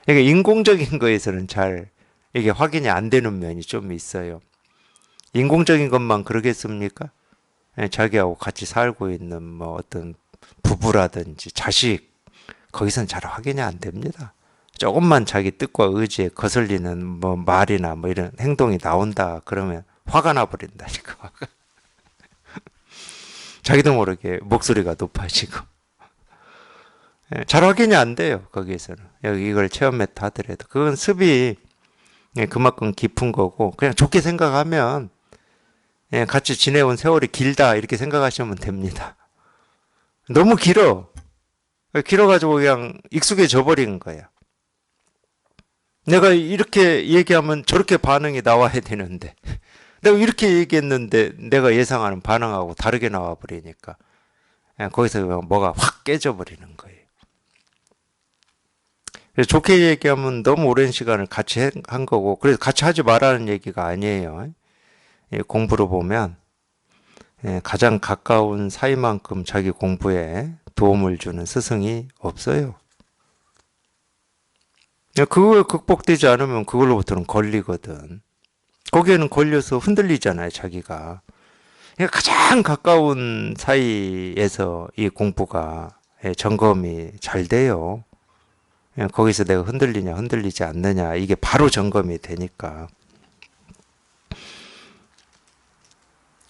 그러니까 인공적인 거에서는 잘 이게 확인이 안 되는 면이 좀 있어요. 인공적인 것만 그러겠습니까? 자기하고 같이 살고 있는 뭐 어떤 부부라든지 자식 거기선 잘 확인이 안 됩니다. 조금만 자기 뜻과 의지에 거슬리는 뭐 말이나 뭐 이런 행동이 나온다 그러면 화가 나버린다니까. 자기도 모르게 목소리가 높아지고. 잘 확인이 안 돼요. 거기에서는. 여기 이걸 체험했다 하더라도 그건 습이 그만큼 깊은 거고 그냥 좋게 생각하면 같이 지내온 세월이 길다 이렇게 생각하시면 됩니다. 너무 길어가지고 그냥 익숙해져 버린 거야. 내가 이렇게 얘기하면 저렇게 반응이 나와야 되는데 내가 이렇게 얘기했는데 내가 예상하는 반응하고 다르게 나와 버리니까 거기서 뭐가 확 깨져 버리는 거예요. 그래서 좋게 얘기하면 너무 오랜 시간을 같이 한 거고 그래서 같이 하지 말라는 얘기가 아니에요. 공부로 보면 가장 가까운 사이만큼 자기 공부에 도움을 주는 스승이 없어요. 그걸 극복되지 않으면 그걸로부터는 걸리거든. 거기에는 걸려서 흔들리잖아요, 자기가. 그러니까 가장 가까운 사이에서 이 공부가 점검이 잘 돼요. 거기서 내가 흔들리냐, 흔들리지 않느냐, 이게 바로 점검이 되니까.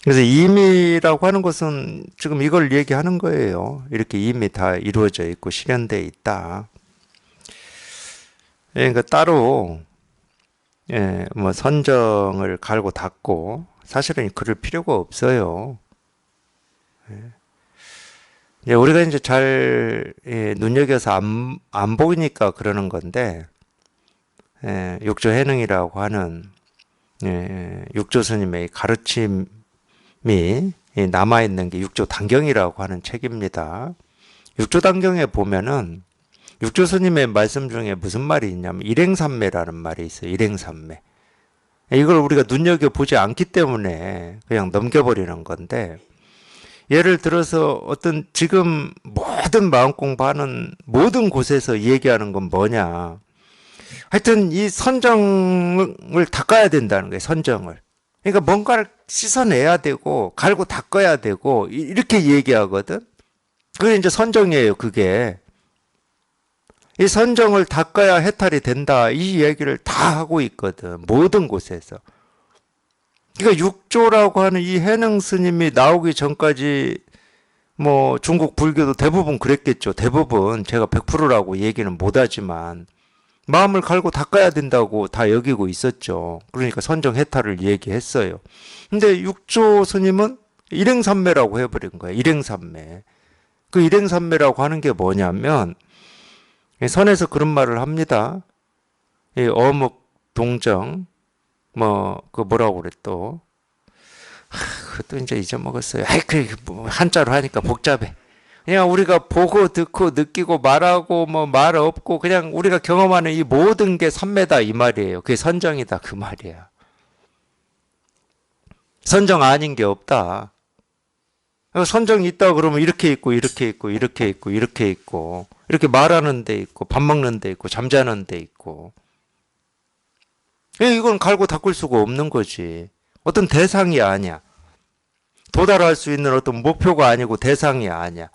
그래서 임의라고 하는 것은 지금 이걸 얘기하는 거예요. 이렇게 이미 다 이루어져 있고 실현되어 있다. 그러니까 따로 뭐 선정을 갈고 닦고 사실은 그럴 필요가 없어요. 이제 우리가 이제 잘 눈여겨서 안 보이니까 그러는 건데, 육조 해능이라고 하는 육조 스님의 가르침이 남아있는 게 육조 단경이라고 하는 책입니다. 육조 단경에 보면은 육조 스님의 말씀 중에 무슨 말이 있냐면 일행삼매라는 말이 있어요. 일행삼매. 이걸 우리가 눈여겨보지 않기 때문에 그냥 넘겨버리는 건데, 예를 들어서 어떤 지금 모든 마음 공부하는 모든 곳에서 얘기하는 건 뭐냐. 하여튼 이 선정을 닦아야 된다는 거예요. 선정을. 그러니까 뭔가를 씻어내야 되고 갈고 닦아야 되고 이렇게 얘기하거든. 그게 이제 선정이에요. 그게. 이 선정을 닦아야 해탈이 된다. 이 얘기를 다 하고 있거든. 모든 곳에서. 그러니까 육조라고 하는 이 해능 스님이 나오기 전까지 뭐 중국 불교도 대부분 그랬겠죠. 대부분 제가 100%라고 얘기는 못하지만 마음을 갈고 닦아야 된다고 다 여기고 있었죠. 그러니까 선정 해탈을 얘기했어요. 근데 육조 스님은 일행삼매라고 해버린 거예요. 일행삼매. 그 일행삼매라고 하는 게 뭐냐면 선에서 그런 말을 합니다. 이 어묵 동정 그 뭐라고 그래 또. 그것도 이제 잊어먹었어요. 뭐 한자로 하니까 복잡해. 그냥 우리가 보고 듣고 느끼고 말하고 뭐 말 없고 그냥 우리가 경험하는 이 모든 게 삼매다 이 말이에요. 그게 선정이다 그 말이야. 선정 아닌 게 없다. 선정이 있다 그러면 이렇게 있고 이렇게 있고 이렇게 있고 이렇게 있고 이렇게 말하는 데 있고 밥 먹는 데 있고 잠자는 데 있고. 이건 갈고 닦을 수가 없는 거지. 어떤 대상이 아니야. 도달할 수 있는 어떤 목표가 아니고 대상이 아니야.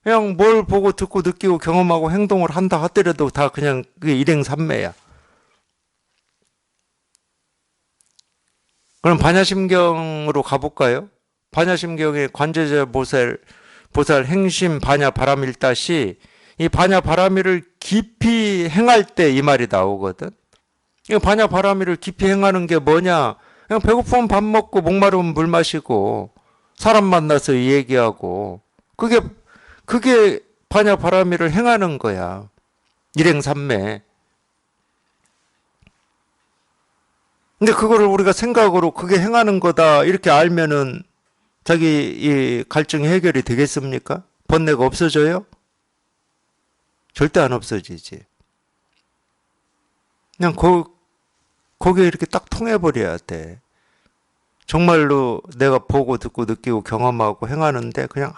그냥 뭘 보고 듣고 느끼고 경험하고 행동을 한다 하더라도 다 그냥 그게 일행삼매야. 그럼 반야심경으로 가볼까요? 반야심경의 관제자 보살 행심 반야 바람일다시 이 반야 바람일을 깊이 행할 때 이 말이 나오거든. 이 반야 바람일을 깊이 행하는 게 뭐냐? 그냥 배고프면 밥 먹고 목마르면 물 마시고 사람 만나서 얘기하고 그게 반야 바람일을 행하는 거야. 일행삼매. 근데 그거를 우리가 생각으로 그게 행하는 거다 이렇게 알면은 자기 이 갈증이 해결이 되겠습니까? 번뇌가 없어져요? 절대 안 없어지지. 그냥 거기에 이렇게 딱 통해버려야 돼. 정말로 내가 보고 듣고 느끼고 경험하고 행하는데 그냥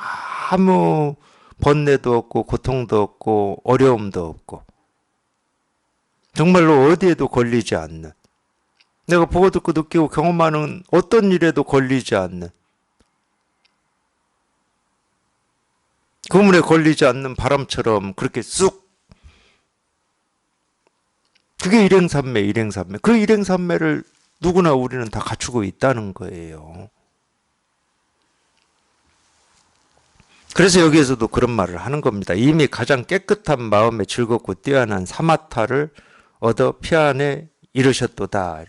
아무 번뇌도 없고 고통도 없고 어려움도 없고 정말로 어디에도 걸리지 않는, 내가 보고 듣고 느끼고 경험하는 어떤 일에도 걸리지 않는, 그물에 걸리지 않는 바람처럼 그렇게 쑥. 그게 일행삼매, 일행삼매. 그 일행삼매를 누구나 우리는 다 갖추고 있다는 거예요. 그래서 여기에서도 그런 말을 하는 겁니다. 이미 가장 깨끗한 마음에 즐겁고 뛰어난 사마타를 얻어 피안에 이르셨도다.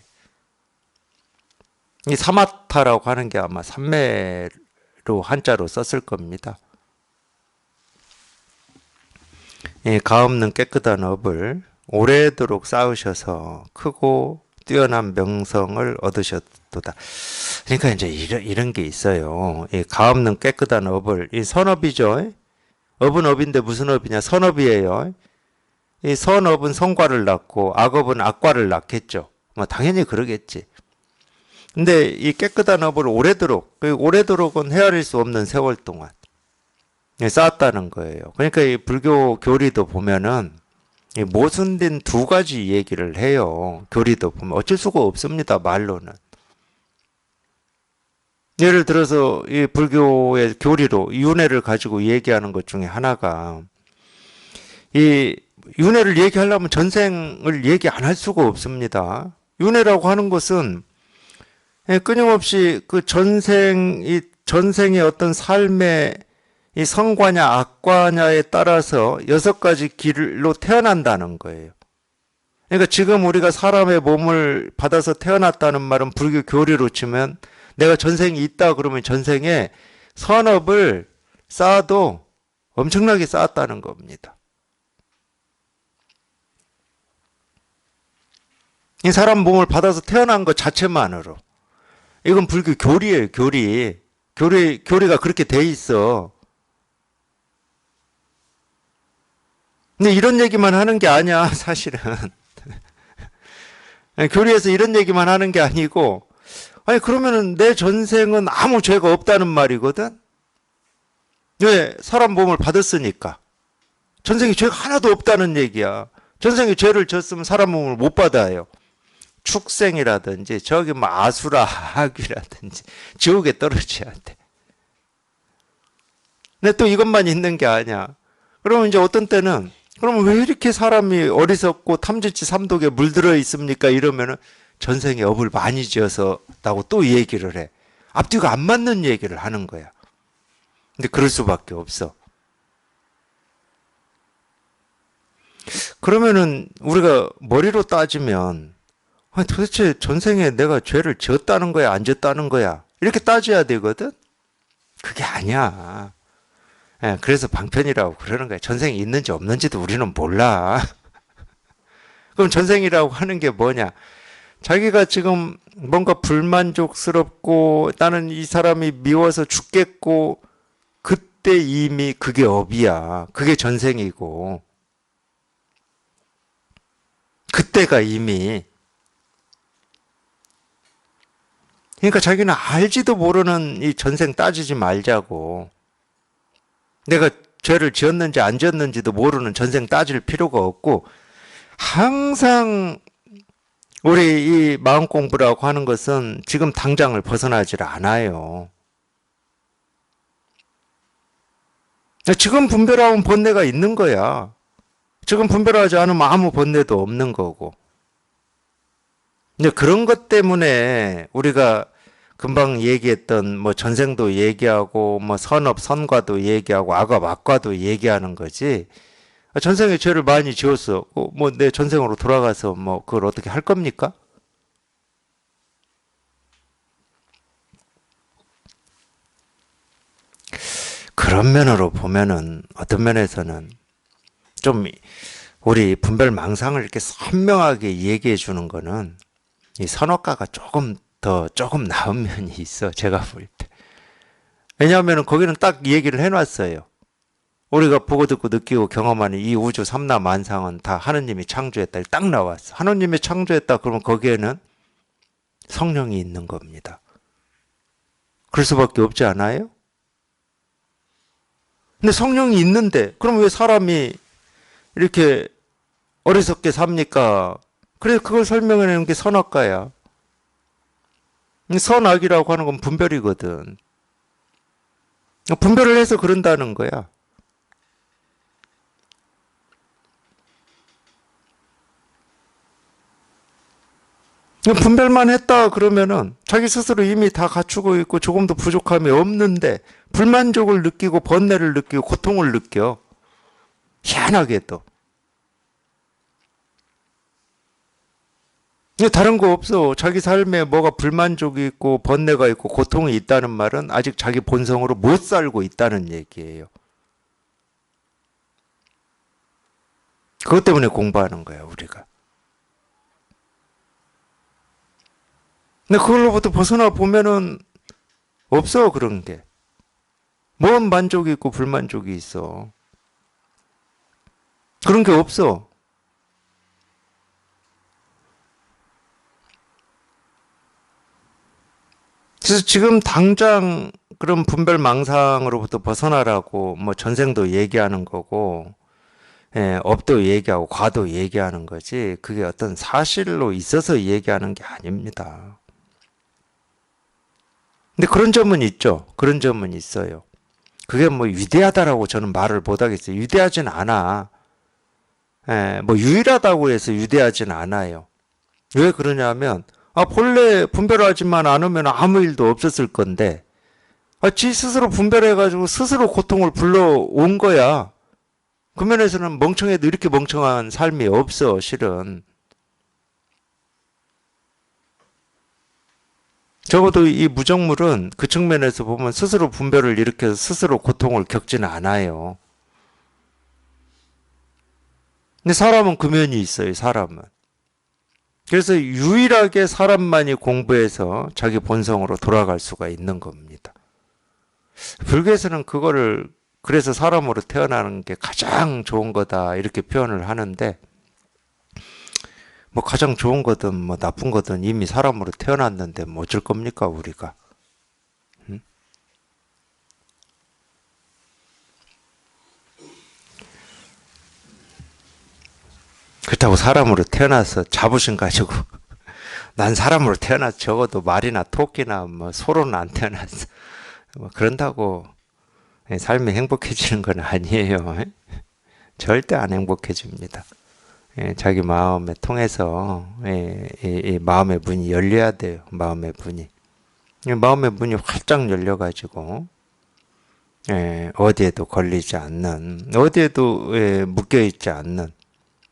이 사마타라고 하는 게 아마 삼매로 한자로 썼을 겁니다. 이 가없는 깨끗한 업을 오래도록 쌓으셔서 크고 뛰어난 명성을 얻으셨도다. 그러니까 이제 이런 게 있어요. 이 가없는 깨끗한 업을, 이 선업이죠. 업은 업인데 무슨 업이냐? 선업이에요. 이 선업은 선과를 낳고 악업은 악과를 낳겠죠. 뭐 당연히 그러겠지. 근데 이 깨끗한 업을 오래도록은 헤아릴 수 없는 세월 동안 쌓았다는 거예요. 그러니까 이 불교 교리도 보면은 이 모순된 두 가지 얘기를 해요. 교리도 보면 어쩔 수가 없습니다. 말로는. 예를 들어서 이 불교의 교리로 윤회를 가지고 얘기하는 것 중에 하나가 이 윤회를 얘기하려면 전생을 얘기 안 할 수가 없습니다. 윤회라고 하는 것은 끊임없이 그 전생의 어떤 삶의 이 선과냐 악과냐에 따라서 6가지 길로 태어난다는 거예요. 그러니까 지금 우리가 사람의 몸을 받아서 태어났다는 말은 불교 교리로 치면 내가 전생이 있다 그러면 전생에 선업을 쌓아도 엄청나게 쌓았다는 겁니다. 이 사람 몸을 받아서 태어난 것 자체만으로 이건 불교 교리예요. 교리가 그렇게 돼 있어. 근데 이런 얘기만 하는 게 아니야, 사실은. 교리에서 이런 얘기만 하는 게 아니고, 아니, 그러면은 내 전생은 아무 죄가 없다는 말이거든? 왜? 사람 몸을 받았으니까. 전생에 죄가 하나도 없다는 얘기야. 전생에 죄를 졌으면 사람 몸을 못 받아요. 축생이라든지, 저기 뭐 아수라, 악귀라든지, 지옥에 떨어져야 돼. 근데 또 이것만 있는 게 아니야. 그러면 이제 어떤 때는 그러면 왜 이렇게 사람이 어리석고 탐진치 삼독에 물들어 있습니까? 이러면은 전생에 업을 많이 지어서라고 또 얘기를 해. 앞뒤가 안 맞는 얘기를 하는 거야. 근데 그럴 수밖에 없어. 그러면은 우리가 머리로 따지면 아니 도대체 전생에 내가 죄를 지었다는 거야, 안 지었다는 거야? 이렇게 따져야 되거든? 그게 아니야. 예, 그래서 방편이라고 그러는 거야. 전생이 있는지 없는지도 우리는 몰라. 그럼 전생이라고 하는 게 뭐냐? 자기가 지금 뭔가 불만족스럽고 나는 이 사람이 미워서 죽겠고 그때 이미 그게 업이야. 그게 전생이고. 그때가 이미. 그러니까 자기는 알지도 모르는 이 전생 따지지 말자고. 내가 죄를 지었는지 안 지었는지도 모르는 전생 따질 필요가 없고 항상 우리 이 마음 공부라고 하는 것은 지금 당장을 벗어나질 않아요. 지금 분별하면 번뇌가 있는 거야. 지금 분별하지 않으면 아무 번뇌도 없는 거고. 근데 그런 것 때문에 우리가 금방 얘기했던 뭐 전생도 얘기하고 뭐 선업 선과도 얘기하고 악업 악과도 얘기하는 거지. 전생에 죄를 많이 지었어. 뭐 내 전생으로 돌아가서 뭐 그걸 어떻게 할 겁니까? 그런 면으로 보면은 어떤 면에서는 좀 우리 분별망상을 이렇게 선명하게 얘기해 주는 거는 이 선업과가 조금 나은 면이 있어. 제가 볼 때. 왜냐하면 거기는 딱 얘기를 해놨어요. 우리가 보고 듣고 느끼고 경험하는 이 우주 삼라만상은 다 하느님이 창조했다. 딱 나왔어. 하느님이 창조했다. 그러면 거기에는 성령이 있는 겁니다. 그럴 수밖에 없지 않아요? 근데 성령이 있는데 그럼 왜 사람이 이렇게 어리석게 삽니까? 그래서 그걸 설명해내는 게 선악과야. 선악이라고 하는 건 분별이거든. 분별을 해서 그런다는 거야. 분별만 했다 그러면은 자기 스스로 이미 다 갖추고 있고 조금도 부족함이 없는데 불만족을 느끼고 번뇌를 느끼고 고통을 느껴. 희한하게도. 다른 거 없어. 자기 삶에 뭐가 불만족이 있고 번뇌가 있고 고통이 있다는 말은 아직 자기 본성으로 못 살고 있다는 얘기예요. 그것 때문에 공부하는 거야, 우리가. 근데 그걸로부터 벗어나 보면은 없어, 그런 게. 뭔 만족이 있고 불만족이 있어. 그런 게 없어. 그래서 지금 당장 그런 분별망상으로부터 벗어나라고 뭐 전생도 얘기하는 거고 업도 얘기하고 과도 얘기하는 거지 그게 어떤 사실로 있어서 얘기하는 게 아닙니다. 근데 그런 점은 있죠. 그런 점은 있어요. 그게 뭐 위대하다라고 저는 말을 못 하겠어요. 위대하진 않아. 뭐 유일하다고 해서 위대하진 않아요. 왜 그러냐면 본래 분별하지만 않으면 아무 일도 없었을 건데 지 스스로 분별해가지고 스스로 고통을 불러온 거야. 그 면에서는 멍청해도 이렇게 멍청한 삶이 없어 실은. 적어도 이 무정물은 그 측면에서 보면 스스로 분별을 일으켜서 스스로 고통을 겪지는 않아요. 근데 사람은 그 면이 있어요. 사람은. 그래서 유일하게 사람만이 공부해서 자기 본성으로 돌아갈 수가 있는 겁니다. 불교에서는 그거를 그래서 사람으로 태어나는 게 가장 좋은 거다 이렇게 표현을 하는데 뭐 가장 좋은 거든 뭐 나쁜 거든 이미 사람으로 태어났는데 뭐 어쩔 겁니까 우리가. 응? 그렇다고 사람으로 태어나서 자부심 가지고 난 사람으로 태어나서 적어도 말이나 토끼나 뭐 소로는 안 태어났어. 뭐 그런다고 삶이 행복해지는 건 아니에요. 절대 안 행복해집니다. 자기 마음에 통해서 이 마음의 문이 열려야 돼요. 마음의 문이. 마음의 문이 활짝 열려가지고 어디에도 걸리지 않는, 어디에도 묶여있지 않는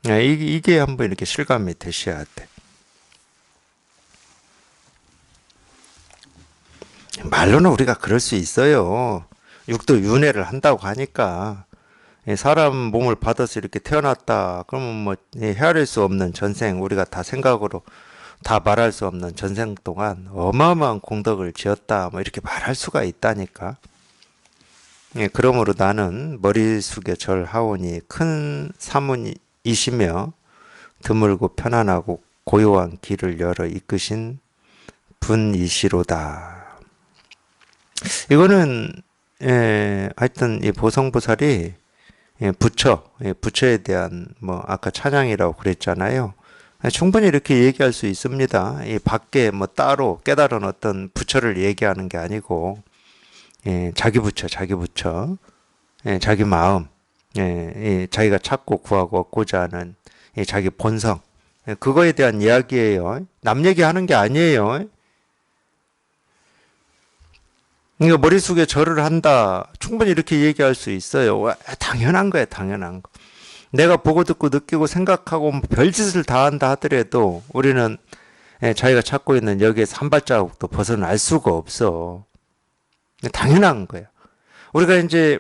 이게 한번 이렇게 실감이 되셔야 돼. 말로는 우리가 그럴 수 있어요. 육도 윤회를 한다고 하니까 사람 몸을 받아서 이렇게 태어났다. 그러면 뭐 헤아릴 수 없는 전생 우리가 다 생각으로 다 말할 수 없는 전생 동안 어마어마한 공덕을 지었다. 뭐 이렇게 말할 수가 있다니까. 그러므로 나는 머리 숙여 절하오니 큰 사문이시며 드물고 편안하고 고요한 길을 열어 이끄신 분이시로다. 이거는 하여튼 이 보성보살이 부처에 대한 뭐 아까 찬양이라고 그랬잖아요. 충분히 이렇게 얘기할 수 있습니다. 이 밖에 뭐 따로 깨달은 어떤 부처를 얘기하는 게 아니고 자기 부처, 자기 마음, 자기가 찾고 구하고 얻고자 하는 자기 본성, 그거에 대한 이야기예요. 남 얘기하는 게 아니에요. 그러니까 머릿속에 절을 한다. 충분히 이렇게 얘기할 수 있어요. 당연한 거야, 당연한 거. 내가 보고 듣고 느끼고 생각하고 별짓을 다 한다 하더라도 우리는 자기가 찾고 있는 여기에서 한 발자국도 벗어날 수가 없어. 당연한 거야. 우리가 이제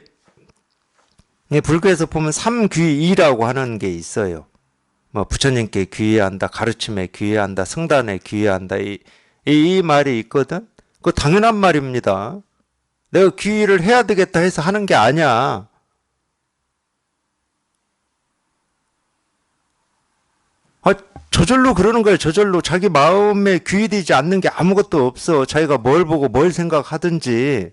불교에서 보면 삼귀의라고 하는 게 있어요. 뭐 부처님께 귀의한다, 가르침에 귀의한다, 성단에 귀의한다. 이 말이 있거든. 그거 당연한 말입니다. 내가 귀의를 해야 되겠다 해서 하는 게 아니야. 저절로 그러는 거예요. 저절로 자기 마음에 귀의되지 않는 게 아무것도 없어. 자기가 뭘 보고 뭘 생각하든지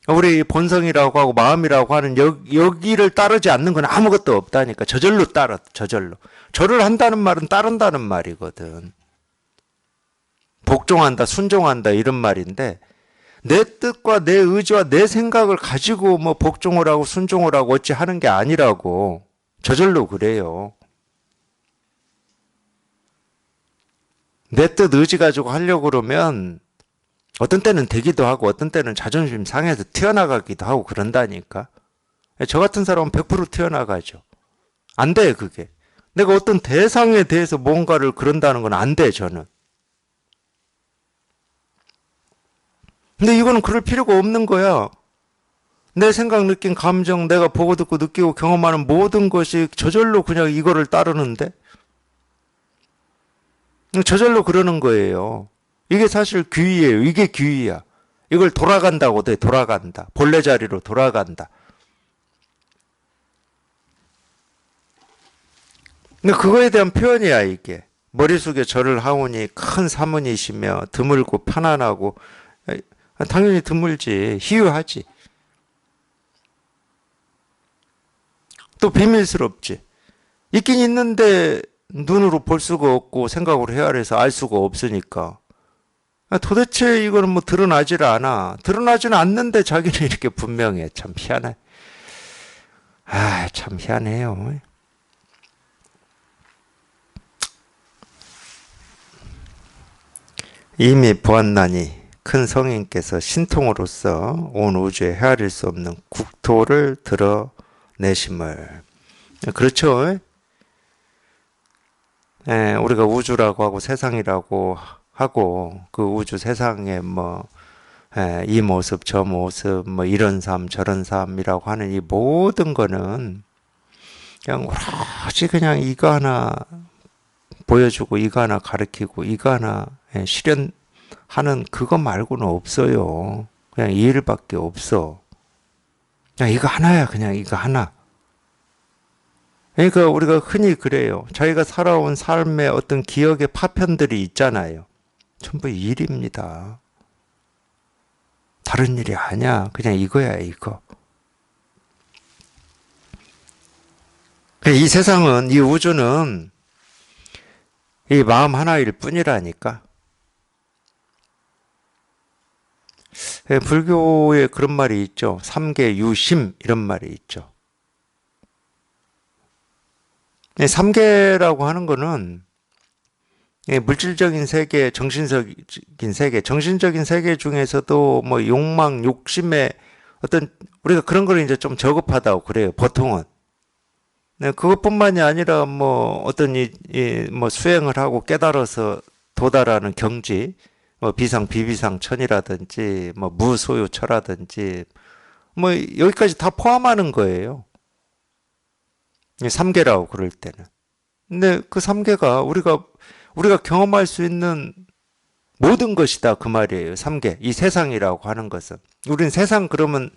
우리 본성이라고 하고 마음이라고 하는 여기를 따르지 않는 건 아무것도 없다니까. 저절로 따라. 저절로. 절을 한다는 말은 따른다는 말이거든. 복종한다, 순종한다 이런 말인데 내 뜻과 내 의지와 내 생각을 가지고 뭐 복종을 하고 순종을 하고 어찌 하는 게 아니라고. 저절로 그래요. 내 뜻 의지 가지고 하려고 그러면 어떤 때는 되기도 하고 어떤 때는 자존심 상해서 튀어나가기도 하고 그런다니까. 저 같은 사람은 100% 튀어나가죠. 안 돼, 그게. 내가 어떤 대상에 대해서 뭔가를 그런다는 건 안 돼, 저는. 근데 이거는 그럴 필요가 없는 거야. 내 생각, 느낀 감정, 내가 보고 듣고 느끼고 경험하는 모든 것이 저절로 그냥 이거를 따르는데? 저절로 그러는 거예요. 이게 사실 귀의예요. 이게 귀의야. 이걸 돌아간다고 돼. 돌아간다. 본래 자리로 돌아간다. 근데 그거에 대한 표현이야 이게. 머릿속에 절을 하오니 큰 사문이시며 드물고 편안하고 당연히 드물지. 희유하지. 또 비밀스럽지. 있긴 있는데 눈으로 볼 수가 없고 생각으로 헤아려서 알 수가 없으니까. 도대체 이거는 뭐 드러나질 않아. 드러나지는 않는데 자기는 이렇게 분명해. 참 희한해. 아, 참 희한해요. 이미 보았나니 큰 성인께서 신통으로서 온 우주에 헤아릴 수 없는 국토를 드러내심을. 그렇죠? 예, 우리가 우주라고 하고 세상이라고 하고 그 우주 세상에 뭐 이 모습 저 모습 뭐 이런 삶 저런 삶이라고 하는 이 모든 거는 그냥 오로지 그냥 이거 하나 보여주고 이거 하나 가르치고 이거 하나 실현하는 그거 말고는 없어요. 그냥 이 일밖에 없어. 그냥 이거 하나야. 그냥 이거 하나. 그러니까 우리가 흔히 그래요. 자기가 살아온 삶의 어떤 기억의 파편들이 있잖아요. 전부 일입니다. 다른 일이 아니야. 그냥 이거야, 이거. 이 세상은, 이 우주는 이 마음 하나일 뿐이라니까. 불교에 그런 말이 있죠. 삼계유심 이런 말이 있죠. 삼계라고 하는 거는 물질적인 세계, 정신적인 세계 중에서도 뭐 욕망, 욕심의 어떤 우리가 그런 걸 이제 좀 저급하다고 그래요. 보통은. 네, 그것뿐만이 아니라 뭐 어떤 뭐 수행을 하고 깨달아서 도달하는 경지, 뭐 비상, 비비상 천이라든지 뭐 무소유처라든지 뭐 여기까지 다 포함하는 거예요. 삼계라고 그럴 때는. 근데 그 삼계가 우리가 경험할 수 있는 모든 것이다 그 말이에요. 삼계. 이 세상이라고 하는 것은. 우린 세상 그러면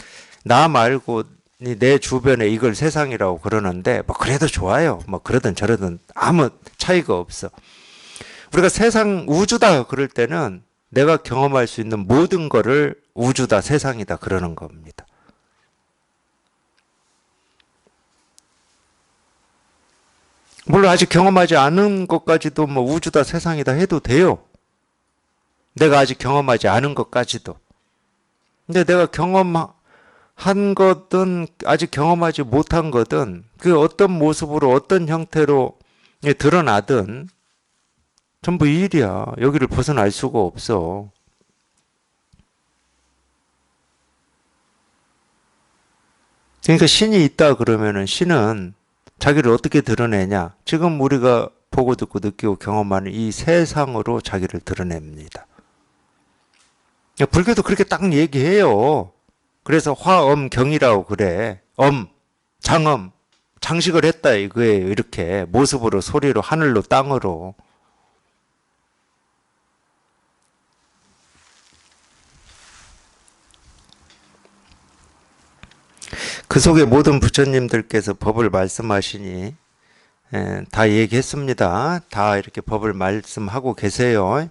나 말고 내 주변에 이걸 세상이라고 그러는데 뭐 그래도 좋아요. 뭐 그러든 저러든 아무 차이가 없어. 우리가 세상 우주다 그럴 때는 내가 경험할 수 있는 모든 거를 우주다 세상이다 그러는 겁니다. 물론 아직 경험하지 않은 것까지도 뭐 우주다 세상이다 해도 돼요. 내가 아직 경험하지 않은 것까지도. 근데 내가 경험한 것든 아직 경험하지 못한 것든 그 어떤 모습으로 어떤 형태로 드러나든 전부 일이야. 여기를 벗어날 수가 없어. 그러니까 신이 있다 그러면은 신은 자기를 어떻게 드러내냐? 지금 우리가 보고 듣고 느끼고 경험하는 이 세상으로 자기를 드러냅니다. 불교도 그렇게 딱 얘기해요. 그래서 화엄경이라고 그래. 장엄, 장식을 했다 이거예요. 이렇게 모습으로, 소리로, 하늘로, 땅으로. 그 속에 모든 부처님들께서 법을 말씀하시니 다 얘기했습니다. 다 이렇게 법을 말씀하고 계세요.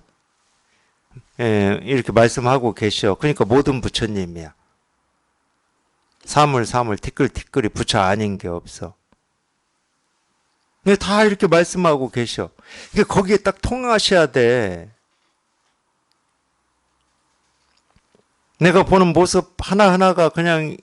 이렇게 말씀하고 계셔. 그러니까 모든 부처님이야. 사물 티끌이 부처 아닌 게 없어. 다 이렇게 말씀하고 계셔. 이게 거기에 딱 통하셔야 돼. 내가 보는 모습 하나하나가 그냥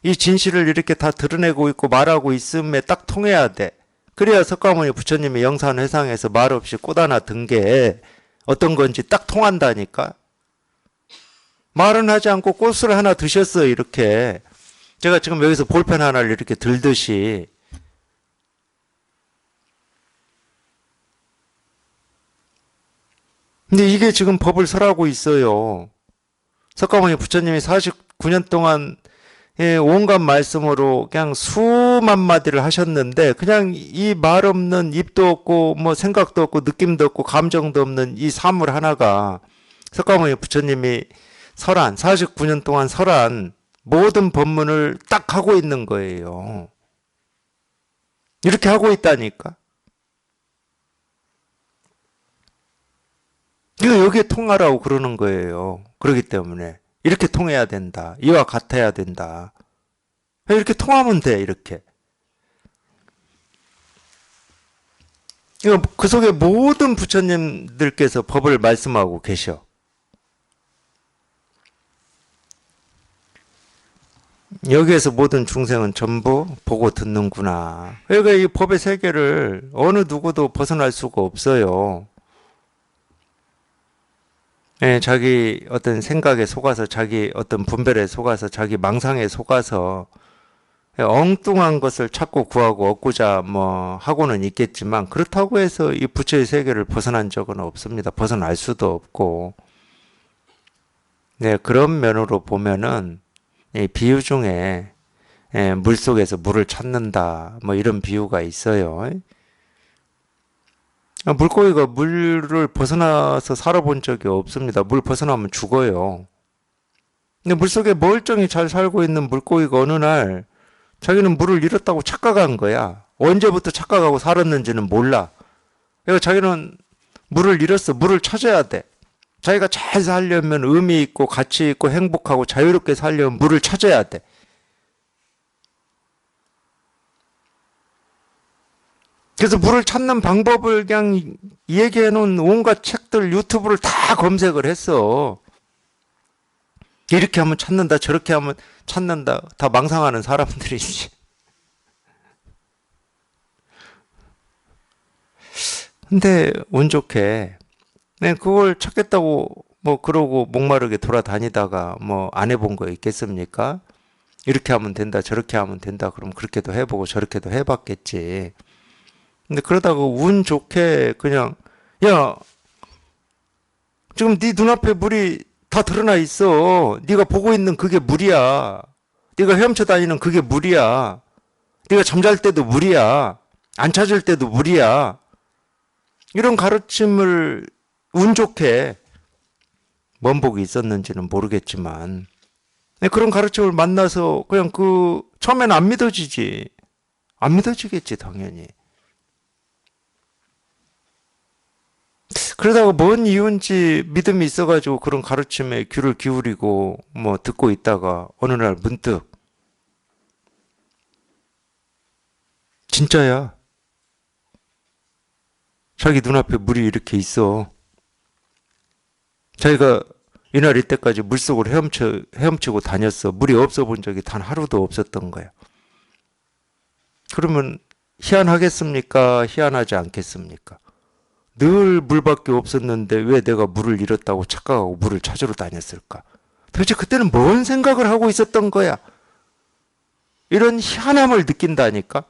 이 진실을 이렇게 다 드러내고 있고 말하고 있음에 딱 통해야 돼. 그래야 석가모니 부처님이 영산회상에서 말없이 꽃 하나 든 게 어떤 건지 딱 통한다니까. 말은 하지 않고 꽃을 하나 드셨어요. 이렇게. 제가 지금 여기서 볼펜 하나를 이렇게 들듯이. 근데 이게 지금 법을 설하고 있어요. 석가모니 부처님이 49년 동안 온갖 말씀으로 그냥 수만 마디를 하셨는데 그냥 이 말 없는 입도 없고 뭐 생각도 없고 느낌도 없고 감정도 없는 이 사물 하나가 석가모니 부처님이 49년 동안 설한 모든 법문을 딱 하고 있는 거예요. 이렇게 하고 있다니까. 이거 여기에 통하라고 그러는 거예요. 그렇기 때문에 이렇게 통해야 된다. 이와 같아야 된다. 이렇게 통하면 돼. 이렇게. 이거 그 속에 모든 부처님들께서 법을 말씀하고 계셔. 여기에서 모든 중생은 전부 보고 듣는구나. 그러니까 이 법의 세계를 어느 누구도 벗어날 수가 없어요. 예, 자기 어떤 생각에 속아서, 자기 어떤 분별에 속아서, 자기 망상에 속아서 엉뚱한 것을 찾고 구하고 얻고자 뭐 하고는 있겠지만, 그렇다고 해서 이 부처의 세계를 벗어난 적은 없습니다. 벗어날 수도 없고. 네, 그런 면으로 보면은 이 비유 중에 물 속에서 물을 찾는다 뭐 이런 비유가 있어요. 물고기가 물을 벗어나서 살아본 적이 없습니다. 물 벗어나면 죽어요. 근데 물속에 멀쩡히 잘 살고 있는 물고기가 어느 날 자기는 물을 잃었다고 착각한 거야. 언제부터 착각하고 살았는지는 몰라. 그러니까 자기는 물을 잃었어. 물을 찾아야 돼. 자기가 잘 살려면 의미 있고 가치 있고 행복하고 자유롭게 살려면 물을 찾아야 돼. 그래서 물을 찾는 방법을 그냥 얘기해 놓은 온갖 책들, 유튜브를 다 검색을 했어. 이렇게 하면 찾는다, 저렇게 하면 찾는다. 다 망상하는 사람들이지. 근데 운 좋게 네, 그걸 찾겠다고 뭐 그러고 목마르게 돌아다니다가 뭐 안 해본 거 있겠습니까? 이렇게 하면 된다, 저렇게 하면 된다. 그럼 그렇게도 해보고 저렇게도 해봤겠지. 근데 그러다가 운 좋게 그냥 야, 지금 네 눈앞에 물이 다 드러나 있어. 네가 보고 있는 그게 물이야. 네가 헤엄쳐 다니는 그게 물이야. 네가 잠잘 때도 물이야. 안 찾을 때도 물이야. 이런 가르침을 운 좋게 뭔 복이 있었는지는 모르겠지만 그런 가르침을 만나서 그냥 처음에는 안 믿어지지. 안 믿어지겠지 당연히. 그러다가 뭔 이유인지 믿음이 있어가지고 그런 가르침에 귀를 기울이고 뭐 듣고 있다가 어느 날 문득 진짜야. 자기 눈앞에 물이 이렇게 있어. 자기가 이날 이때까지 물속으로 헤엄치고 다녔어. 물이 없어 본 적이 단 하루도 없었던 거야. 그러면 희한하겠습니까? 희한하지 않겠습니까? 늘 물밖에 없었는데 왜 내가 물을 잃었다고 착각하고 물을 찾으러 다녔을까? 도대체 그때는 뭔 생각을 하고 있었던 거야? 이런 희한함을 느낀다니까?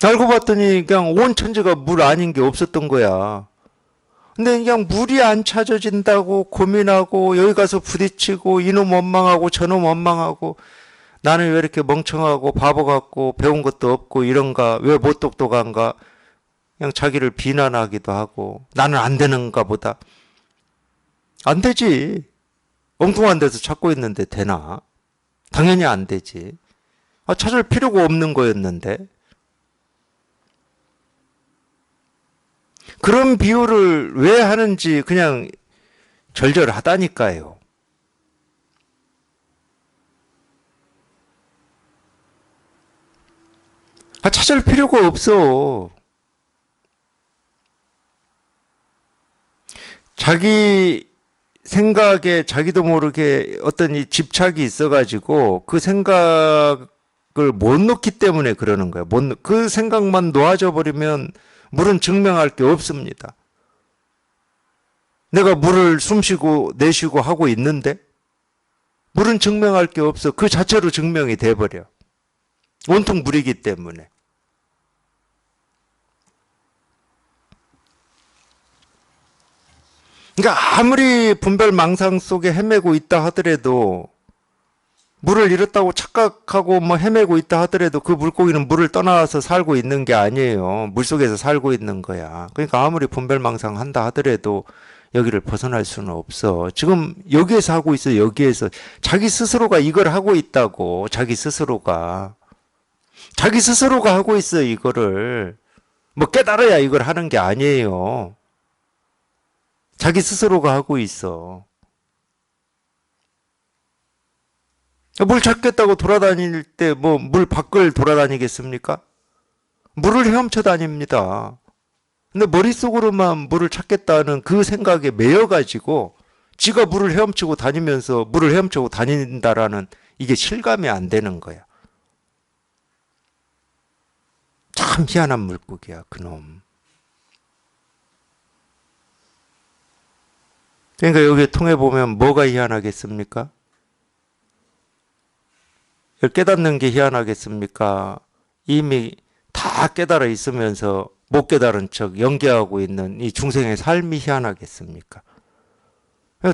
알고 봤더니 그냥 온 천지가 물 아닌 게 없었던 거야. 근데 그냥 물이 안 찾아진다고 고민하고 여기 가서 부딪히고 이놈 원망하고 저놈 원망하고 나는 왜 이렇게 멍청하고 바보 같고 배운 것도 없고 이런가 왜 못 똑똑한가 그냥 자기를 비난하기도 하고 나는 안 되는가 보다. 안 되지. 엉뚱한 데서 찾고 있는데 되나? 당연히 안 되지. 찾을 필요가 없는 거였는데. 그런 비유를 왜 하는지 그냥 절절하다니까요. 찾을 필요가 없어. 자기 생각에 자기도 모르게 어떤 이 집착이 있어가지고 그 생각을 못 놓기 때문에 그러는 거야. 그 생각만 놓아져 버리면 물은 증명할 게 없습니다. 내가 물을 숨쉬고 내쉬고 하고 있는데 물은 증명할 게 없어. 그 자체로 증명이 돼버려. 온통 물이기 때문에. 그러니까 아무리 분별 망상 속에 헤매고 있다 하더라도 물을 잃었다고 착각하고 뭐 헤매고 있다 하더라도 그 물고기는 물을 떠나서 살고 있는 게 아니에요. 물속에서 살고 있는 거야. 그러니까 아무리 분별 망상 한다 하더라도 여기를 벗어날 수는 없어. 지금 여기에서 하고 있어. 여기에서 자기 스스로가 이걸 하고 있다고. 자기 스스로가 하고 있어. 이거를 뭐 깨달아야 이걸 하는 게 아니에요. 자기 스스로가 하고 있어. 물 찾겠다고 돌아다닐 때 뭐 물 밖을 돌아다니겠습니까? 물을 헤엄쳐 다닙니다. 근데 머릿속으로만 물을 찾겠다는 그 생각에 매여가지고 지가 물을 헤엄치고 다니면서 물을 헤엄치고 다닌다라는 이게 실감이 안 되는 거야. 참 희한한 물고기야, 그놈. 그러니까 여기 통해 보면 뭐가 희한하겠습니까? 깨닫는 게 희한하겠습니까? 이미 다 깨달아 있으면서 못 깨달은 척 연기하고 있는 이 중생의 삶이 희한하겠습니까?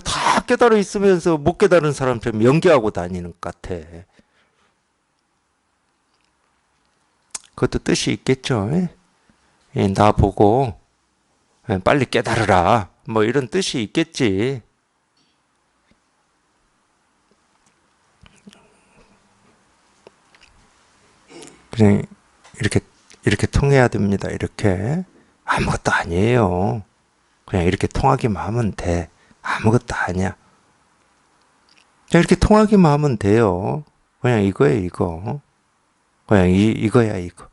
다 깨달아 있으면서 못 깨달은 사람처럼 연기하고 다니는 것 같아. 그것도 뜻이 있겠죠. 나보고 빨리 깨달으라. 뭐 이런 뜻이 있겠지. 그냥 이렇게 통해야 됩니다. 이렇게. 아무것도 아니에요. 그냥 이렇게 통하기만 하면 돼. 아무것도 아니야. 그냥 이렇게 통하기만 하면 돼요. 그냥 이거예요, 이거. 그냥 이거야, 이거.